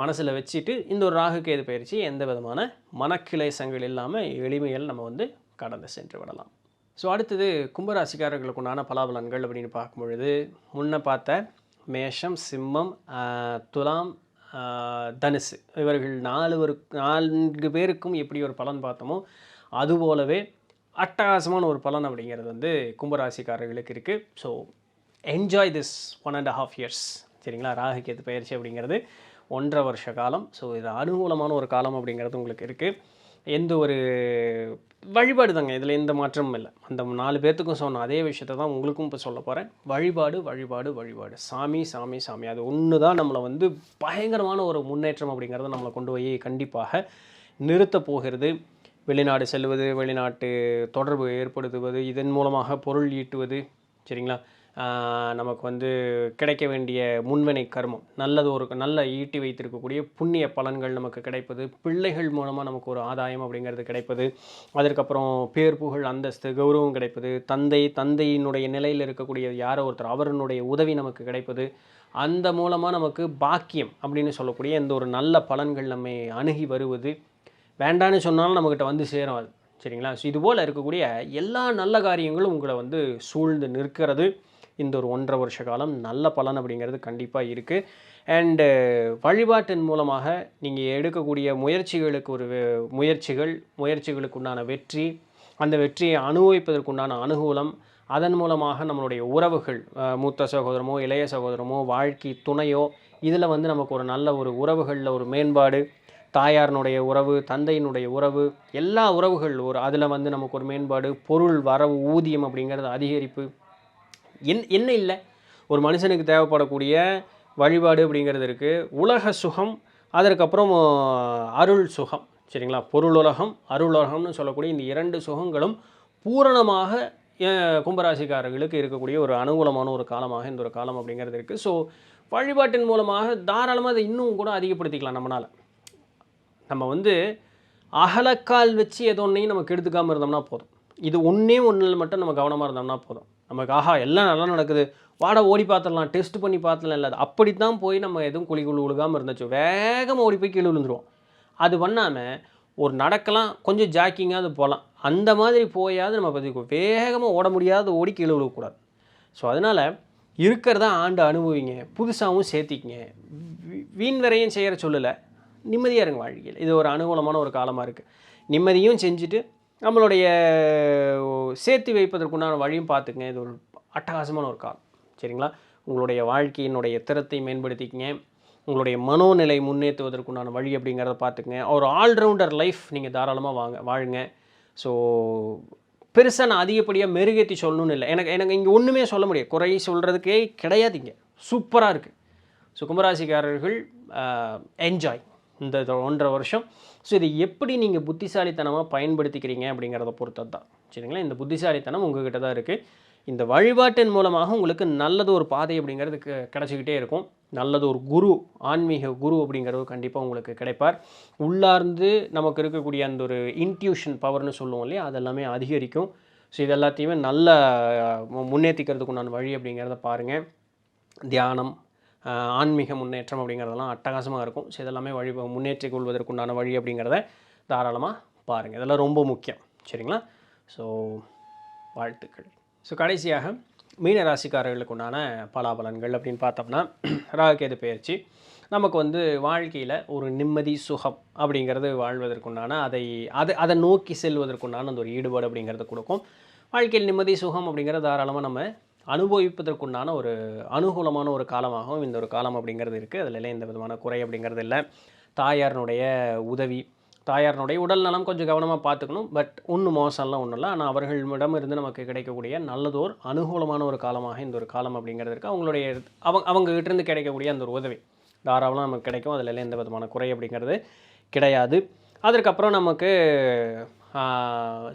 மனசில் வச்சுட்டு இந்த ஒரு ராகு கேது பயிற்சி எந்த விதமான மனக்கிளேசங்கள் இல்லாமல் எளிமையில் நம்ம வந்து கடந்து சென்று விடலாம். ஸோ அடுத்தது கும்பராசிக்காரர்களுக்கு உண்டான பலாபலன்கள் அப்படின்னு பார்க்கும் பொழுது முன்ன பார்த்த மேஷம், சிம்மம், துலாம், தனுசு இவர்கள் 4 பேருக்கும் எப்படி ஒரு பலன் பார்த்தோமோ அதுபோலவே அட்டகாசமான ஒரு பலன் அப்படிங்கிறது வந்து கும்பராசிக்காரர்களுக்கு இருக்குது. So enjoy this 1.5 years. சரிங்களா? ராகு கேது பயிற்சி அப்படிங்கிறது 1.5 வருஷ காலம். ஸோ இது அனுகூலமான ஒரு காலம் அப்படிங்கிறது உங்களுக்கு இருக்குது. எந்த ஒரு வழிபாடு தாங்க, இதில் எந்த மாற்றமும் இல்லை. அந்த 4 பேர்த்துக்கும் சொன்ன அதே விஷயத்தை தான் உங்களுக்கும் இப்போ சொல்ல போகிறேன். வழிபாடு வழிபாடு வழிபாடு, சாமி சாமி சாமி. அது ஒன்று தான் நம்மளை வந்து பயங்கரமான ஒரு முன்னேற்றம் அப்படிங்கிறத நம்மளை கொண்டு போய் கண்டிப்பாக நிறுத்த போகிறது. வெளிநாடு செல்வது, வெளிநாட்டு தொடர்பு ஏற்படுத்துவது, இதன் மூலமாக பொருள் ஈட்டுவது, சரிங்களா? நமக்கு வந்து கிடைக்க வேண்டிய முன்வினை கர்மம் நல்ல ஈட்டி வைத்திருக்கக்கூடிய புண்ணிய பலன்கள் நமக்கு கிடைப்பது, பிள்ளைகள் மூலமாக நமக்கு ஒரு ஆதாயம் அப்படிங்கிறது கிடைப்பது, அதற்கப்புறம் பேர் புகழ் அந்தஸ்து கௌரவம் கிடைப்பது, தந்தையினுடைய நிலையில் இருக்கக்கூடிய யாரோ ஒருத்தர் அவருடைய உதவி நமக்கு கிடைப்பது, அந்த மூலமாக நமக்கு பாக்கியம் அப்படின்னு சொல்லக்கூடிய எந்த ஒரு நல்ல பலன்கள் நம்மை அணுகி வருவது, வேண்டான்னு சொன்னாலும் நம்மக்கிட்ட வந்து சேரும் அது. சரிங்களா? ஸோ இதுபோல் இருக்கக்கூடிய எல்லா நல்ல காரியங்களும் உங்களை வந்து சூழ்ந்து நிற்கிறது. இந்த ஒரு 1.5 வருஷ காலம் நல்ல பலன் அப்படிங்கிறது கண்டிப்பாக இருக்குது. அண்டு வழிபாட்டின் மூலமாக நீங்கள் எடுக்கக்கூடிய முயற்சிகளுக்கு ஒரு முயற்சிகளுக்கு உண்டான வெற்றி, அந்த வெற்றியை அனுபவிப்பதற்குண்டான அனுகூலம், அதன் மூலமாக நம்மளுடைய உறவுகள், மூத்த சகோதரமோ இளைய சகோதரமோ வாழ்க்கை துணையோ, இதில் வந்து நமக்கு ஒரு நல்ல ஒரு உறவுகளில் ஒரு மேம்பாடு, தாயாரினுடைய உறவு, தந்தையினுடைய உறவு, எல்லா உறவுகள் அதில் வந்து நமக்கு ஒரு மேம்பாடு, பொருள் வரவு, ஊதியம் அப்படிங்கிறது அதிகரிப்பு. என்ன இல்லை, ஒரு மனுஷனுக்கு தேவைப்படக்கூடிய வழிபாடு அப்படிங்கிறது இருக்குது. உலக சுகம், அதற்கப்புறம் அருள் சுகம். சரிங்களா? பொருளுலகம் அருளுலகம்னு சொல்லக்கூடிய இந்த 2 சுகங்களும் பூரணமாக கும்பராசிக்காரர்களுக்கு இருக்கக்கூடிய ஒரு அனுகூலமான ஒரு காலமாக இந்த ஒரு காலம் அப்படிங்கிறது இருக்குது. ஸோ வழிபாட்டின் மூலமாக தாராளமாக அதை இன்னும் கூட அதிகப்படுத்திக்கலாம். நம்ம வந்து அகலக்கால் வச்சு எதோ ஒன்றையும் நம்ம கெடுத்துக்காமல் இருந்தோம்னா போதும். இது ஒன்றில் மட்டும் நம்ம கவனமாக இருந்தோம்னா போதும். நமக்கு எல்லாம் நல்லா நடக்குது, வாடா ஓடி பார்த்துடலாம், டெஸ்ட் பண்ணி பார்த்துலாம் இல்லை. அப்படி தான் போய் நம்ம எதுவும் குழி விழுகாமல் இருந்துச்சு வேகமாக ஓடி போய் கீழே விழுந்துருவோம். அது பண்ணாமல் ஒரு நடக்கலாம், கொஞ்சம் ஜாக்கிங்காக போகலாம். அந்த மாதிரி போயாவது நம்ம பார்த்துக்குவோம். வேகமாக ஓட முடியாத ஓடி கீழே விழுகக்கூடாது. ஸோ அதனால் இருக்கிறதா ஆண்டு அனுபவிங்க, புதுசாகவும் சேர்த்திக்கிங்க. வீண் வரையும் செய்கிற சொல்லலை, நிம்மதியாக இருங்க வாழ்க்கையில். இது ஒரு அனுகூலமான ஒரு காலமாக இருக்குது. நிம்மதியும் செஞ்சுட்டு நம்மளுடைய சேர்த்து வைப்பதற்குண்டான வழியும் பார்த்துக்குங்க. இது ஒரு அட்டகாசமான ஒரு காலம். சரிங்களா? உங்களுடைய வாழ்க்கையினுடைய திறத்தை மேம்படுத்திக்கங்க, உங்களுடைய மனோநிலை முன்னேற்றுவதற்குண்டான வழி அப்படிங்கிறத பார்த்துக்குங்க. ஒரு ஆல்ரவுண்டர் லைஃப் நீங்கள் தாராளமாக வாழுங்க. ஸோ பெருசாக நான் அதிகப்படியாக மெருகேற்றி சொல்லணும்னு இல்லை. எனக்கு இங்கே ஒன்றுமே சொல்ல முடியாது, குறை சொல்கிறதுக்கே கிடையாதுங்க. சூப்பராக இருக்குது. ஸோ கும்பராசிக்காரர்கள் என்ஜாய் இந்த 1.5 வருஷம். ஸோ இதை எப்படி நீங்கள் புத்திசாலித்தனமாக பயன்படுத்திக்கிறீங்க அப்படிங்கிறத பொறுத்தது தான். சரிங்களா? இந்த புத்திசாலித்தனம் உங்கள்கிட்ட தான் இருக்குது. இந்த வழிபாட்டின் மூலமாக உங்களுக்கு நல்லது ஒரு பாதை அப்படிங்கிறது கிடச்சிக்கிட்டே இருக்கும். நல்லது ஒரு குரு, ஆன்மீக குரு அப்படிங்கிறது கண்டிப்பாக உங்களுக்கு கிடைப்பார். உள்ளார்ந்து நமக்கு இருக்கக்கூடிய அந்த ஒரு இன்ட்யூஷன் பவர்னு சொல்லுவோம் இல்லையா, அதெல்லாமே அதிகரிக்கும். ஸோ இது எல்லாத்தையுமே நல்ல முன்னேற்றிக்கிறதுக்கு உண்டான வழி அப்படிங்கிறத பாருங்கள். தியானம், ஆன்மீக முன்னேற்றம் அப்படிங்கிறதெல்லாம் அட்டகாசமாக இருக்கும். ஸோ இதெல்லாமே முன்னேற்றிக் கொள்வதற்குண்டான வழி அப்படிங்கிறத தாராளமாக பாருங்கள். இதெல்லாம் ரொம்ப முக்கியம். சரிங்களா? ஸோ வாழ்த்துக்கள். ஸோ கடைசியாக மீன ராசிக்காரர்களுக்கு உண்டான பலாபலன்கள் அப்படின்னு பார்த்தோம்னா, ராகுகேது பெயர்ச்சி நமக்கு வந்து வாழ்க்கையில் ஒரு நிம்மதி சுகம் அப்படிங்கிறது வாழ்வதற்குண்டான அதை நோக்கி செல்வதற்குண்டான அந்த ஒரு ஈடுபாடு அப்படிங்கிறது கொடுக்கும். வாழ்க்கையில் நிம்மதி சுகம் அப்படிங்கிறது தாராளமாக நம்ம அனுபவிப்பதற்குண்டான ஒரு அனுகூலமான ஒரு காலமாகவும் இந்த ஒரு காலம் அப்படிங்கிறது இருக்குது. அதில் எந்த விதமான குறை அப்படிங்கிறது இல்லை. தாயாரினுடைய உதவி, தாயாரினுடைய உடல் நலம் கொஞ்சம் கவனமாக பார்த்துக்கணும். பட் ஒன்றும் மோசம்லாம் ஒன்றும் இல்லை. ஆனால் அவர்களிடம் இருந்து நமக்கு கிடைக்கக்கூடிய நல்லதோர் அனுகூலமான ஒரு காலமாக இந்த ஒரு காலம் அப்படிங்கிறது இருக்குது. அவங்களுடைய அவங்ககிட்டேருந்து கிடைக்கக்கூடிய அந்த ஒரு உதவி தாராளமாக நமக்கு கிடைக்கும். அதில் எந்த விதமான குறை அப்படிங்கிறது கிடையாது. அதற்கப்புறம் நமக்கு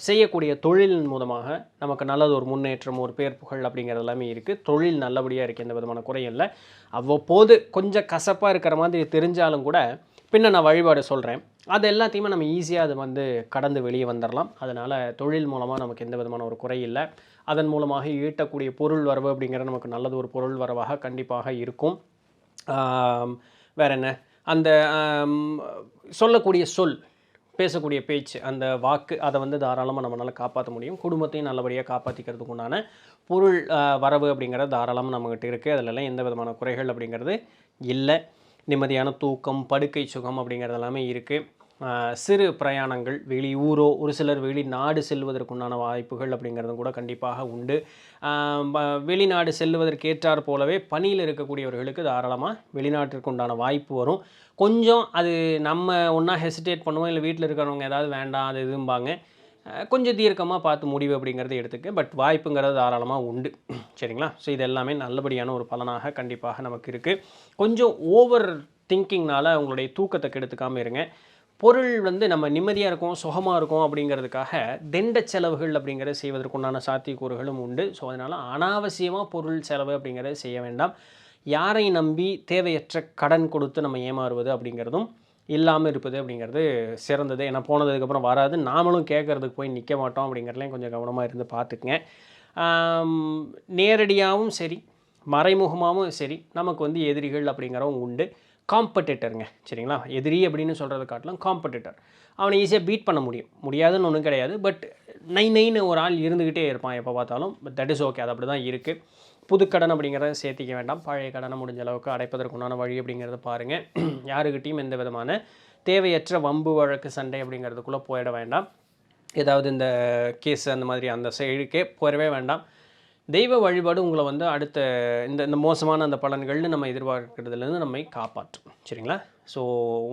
செய்யக்கூடிய தொழில் மூலமாக நமக்கு நல்லது ஒரு முன்னேற்றம், ஒரு பேர் புகழ் அப்படிங்கிறது எல்லாமே இருக்குது. தொழில் நல்லபடியாக இருக்குது, எந்த விதமான குறையும் இல்லை. அவ்வப்போது கொஞ்சம் கசப்பாக இருக்கிற மாதிரி தெரிஞ்சாலும் கூட பின்ன நான் வழிபாடு சொல்கிறேன், அது எல்லாத்தையுமே நம்ம ஈஸியாக அது வந்து கடந்து வெளியே வந்துடலாம். அதனால் தொழில் மூலமாக நமக்கு எந்த விதமான ஒரு குறை இல்லை. அதன் மூலமாக ஈட்டக்கூடிய பொருள் வரவு அப்படிங்கிற நமக்கு நல்லது ஒரு பொருள் வரவாக கண்டிப்பாக இருக்கும். வேறு என்ன, அந்த சொல்லக்கூடிய சொல், பேசக்கூடிய பேச்சு, அந்த வாக்கு, அதை வந்து தாராளமாக நம்மளால் காப்பாற்ற முடியும். குடும்பத்தையும் நல்லபடியாக காப்பாற்றிக்கிறதுக்கு உண்டான பொருள் வரவு அப்படிங்கிறது தாராளமாக நம்மகிட்ட இருக்குது. அதிலெல்லாம் எந்த விதமான குறைகள் அப்படிங்கிறது இல்லை. நிம்மதியான தூக்கம், படுக்கை சுகம் அப்படிங்கிறது எல்லாமே இருக்குது. சிறு பிரயாணங்கள், வெளியூரோ ஒரு சிலர் வெளிநாடு செல்வதற்குண்டான வாய்ப்புகள் அப்படிங்கிறதும் கூட கண்டிப்பாக உண்டு. வெளிநாடு செல்வதற்கு ஏற்றார் போலவே பணியில் இருக்கக்கூடியவர்களுக்கு தாராளமாக வெளிநாட்டிற்கு உண்டான வாய்ப்பு வரும். கொஞ்சம் அது நம்ம ஒன்றா ஹெசிடேட் பண்ணுவோம், இல்லை வீட்டில் இருக்கிறவங்க ஏதாவது வேண்டாம் அது இதும்பாங்க. கொஞ்சம் தீர்க்கமாக பார்த்து முடிவு அப்படிங்கிறத எடுத்துக்க. பட் வாய்ப்புங்கிறது தாராளமாக உண்டு. சரிங்களா? ஸோ இது எல்லாமே நல்லபடியான ஒரு பலனாக கண்டிப்பாக நமக்கு இருக்குது. கொஞ்சம் ஓவர் திங்கிங்னால் உங்களுடைய தூக்கத்தை கெடுத்துக்காமல் இருங்க. பொருள் வந்து நம்ம நிம்மதியாக இருக்கும், சுகமாக இருக்கும் அப்படிங்கிறதுக்காக தெண்ட செலவுகள் அப்படிங்கிறத செய்வதற்குண்டான சாத்தியக்கூறுகளும் உண்டு. ஸோ அதனால் அனாவசியமாக பொருள் செலவு அப்படிங்கிறத செய்ய வேண்டாம். யாரை நம்பி தேவையற்ற கடன் கொடுத்து நம்ம ஏமாறுவது அப்படிங்கிறதும் இல்லாமல் இருப்பது அப்படிங்கிறது சிறந்தது. ஏன்னா போனதுக்கப்புறம் வராது, நாமளும் கேட்குறதுக்கு போய் நிற்க மாட்டோம் அப்படிங்கிறதுலையும் கொஞ்சம் கவனமாக இருந்து பார்த்துக்குங்க. நேரடியாகவும் சரி, மறைமுகமாகவும் சரி, நமக்கு வந்து எதிரிகள் அப்படிங்கிறவங்க உண்டு. காம்படிட்டருங்க, சரிங்களா? எதிரி அப்படின்னு சொல்கிறத காட்டிலும் காம்படிட்டர், அவனை ஈஸியாக பீட் பண்ண முடியாதுன்னு ஒன்றும் கிடையாது. பட் நைன்னு ஒரு ஆள் இருந்துக்கிட்டே இருப்பான் எப்போ பார்த்தாலும். பட் தட் இஸ் ஓகே, அது அப்படி தான் இருக்குது. புதுக்கடன் அப்படிங்கிறத சேர்த்திக்க வேண்டாம். பழைய கடனை முடிஞ்ச அளவுக்கு அடைப்பதற்குண்டான வழி அப்படிங்கிறத பாருங்கள். யாருக்கிட்டையும் எந்த விதமான தேவையற்ற வம்பு வழக்கு சண்டை அப்படிங்கிறதுக்குள்ளே போயிட வேண்டாம். ஏதாவது இந்த கேஸ் அந்த மாதிரி அந்த சைடுக்கே போயிடவே வேண்டாம். தெய்வ வழிபாடு உங்களை வந்து அடுத்த இந்த மோசமான அந்த பலன்கள்னு நம்ம எதிர்பார்க்கறதுலேருந்து நம்மை காப்பாற்றும். சரிங்களா? ஸோ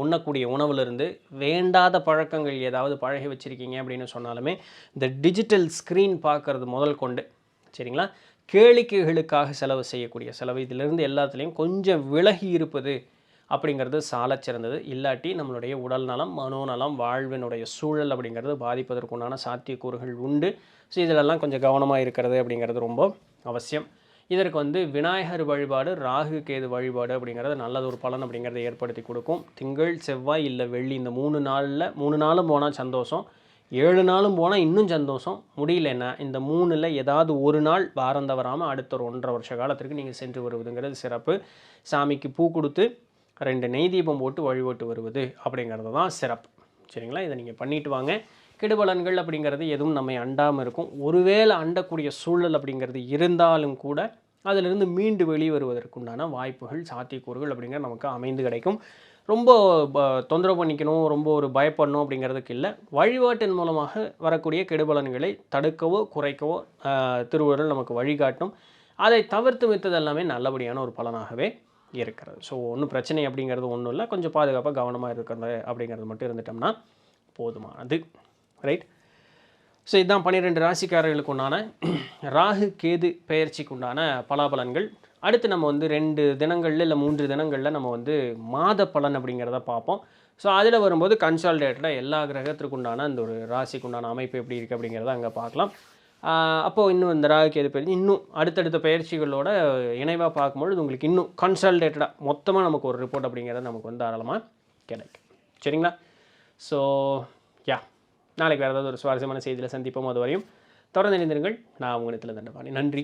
உண்ணக்கூடிய உணவுலேருந்து வேண்டாத பழக்கங்கள் ஏதாவது பழகி வச்சுருக்கீங்க அப்படின்னு சொன்னாலுமே இந்த டிஜிட்டல் ஸ்க்ரீன் பார்க்குறது முதல் கொண்டு, சரிங்களா, கேளிக்கைகளுக்காக செலவு செய்யக்கூடிய செலவு, இதிலிருந்து எல்லாத்துலேயும் கொஞ்சம் விலகி இருப்பது அப்படிங்கிறது சாலச் சிறந்தது. இல்லாட்டி நம்மளுடைய உடல் நலம், மனோநலம், வாழ்வினுடைய சூழல் அப்படிங்கிறது பாதிப்பதற்குண்டான சாத்தியக்கூறுகள் உண்டு. ஸோ இதிலெல்லாம் கொஞ்சம் கவனமாக இருக்கிறது அப்படிங்கிறது ரொம்ப அவசியம். இதற்கு வந்து விநாயகர் வழிபாடு, ராகு கேது வழிபாடு அப்படிங்கிறது நல்லது ஒரு பலன் அப்படிங்கிறத ஏற்படுத்தி கொடுக்கும். திங்கள், செவ்வாய் இல்லை வெள்ளி, இந்த 3 நாளும் போனால் சந்தோஷம், 7 நாளும் போனால் இன்னும் சந்தோஷம். முடியலன்னா இந்த 3ல் ஏதாவது ஒரு நாள் வாரம் தவறாமல் அடுத்த ஒரு 1.5 வருஷ காலத்திற்கு நீங்கள் சென்று வருவதுங்கிறது சிறப்பு. சாமிக்கு பூ கொடுத்து 2 நெய் தீபம் போட்டு வழிபட்டு வருவது அப்படிங்கிறது தான் சிறப்பு. சரிங்களா? இதை நீங்கள் பண்ணிட்டு வாங்க. கெடுபலன்கள் அப்படிங்கிறது எதுவும் நம்மை அண்டாமல் இருக்கும். ஒருவேளை அண்டக்கூடிய சூழல் அப்படிங்கிறது இருந்தாலும் கூட அதிலிருந்து மீண்டு வெளியே வருவதற்குண்டான வாய்ப்புகள், சாத்தியக்கூறுகள் அப்படிங்கிற நமக்கு அமைந்து கிடைக்கும். ரொம்ப தொந்தரவு பண்ணிக்கணும், ரொம்ப ஒரு பயப்படணும் அப்படிங்கிறதுக்கு இல்லை. வழிபாட்டின் மூலமாக வரக்கூடிய கெடுபலன்களை தடுக்கவோ குறைக்கவோ திருவருள் நமக்கு வழிகாட்டும். அதை தவிர்த்து வைத்தது எல்லாமே நல்லபடியான ஒரு பலனாகவே இருக்கிறது. ஸோ ஒன்றும் பிரச்சனை அப்படிங்கிறது ஒன்றும் இல்லை. கொஞ்சம் பாதுகாப்பாக கவனமாக இருக்கிறது அப்படிங்கிறது மட்டும் இருந்துட்டோம்னா போதுமானது. ரைட்? ஸோ இதுதான் 12 ராசிக்காரர்களுக்கு உண்டான ராகு கேது பெயர்ச்சிக்கு உண்டான பலாபலன்கள். அடுத்து நம்ம வந்து 2 தினங்களில் இல்லை 3 தினங்களில் நம்ம வந்து மாத பலன் அப்படிங்கிறத பார்ப்போம். ஸோ அதில் வரும்போது கன்சால்டேட்டடாக எல்லா கிரகத்திற்கு உண்டான அந்த ஒரு ராசிக்கு உண்டான அமைப்பு எப்படி இருக்குது அப்படிங்கிறத அங்கே பார்க்கலாம். அப்போது இன்னும் இந்த ராகு கேது பயிற்சி இன்னும் அடுத்தடுத்த பயிற்சிகளோட இணைவாக பார்க்கும்பொழுது உங்களுக்கு இன்னும் கன்சால்டேட்டடாக மொத்தமாக நமக்கு ஒரு ரிப்போர்ட் அப்படிங்கிறது நமக்கு வந்து தாராளமாக கிடைக்கும். சரிங்களா? ஸோ நாளைக்கு வேறு ஏதாவது ஒரு சுவாரஸ்யமான செய்தியில் சந்திப்போம். அது வரையும் தொடர்ந்து இணைந்திருங்கள். நான் உங்கள் இடத்துல தண்டபாணி. நன்றி.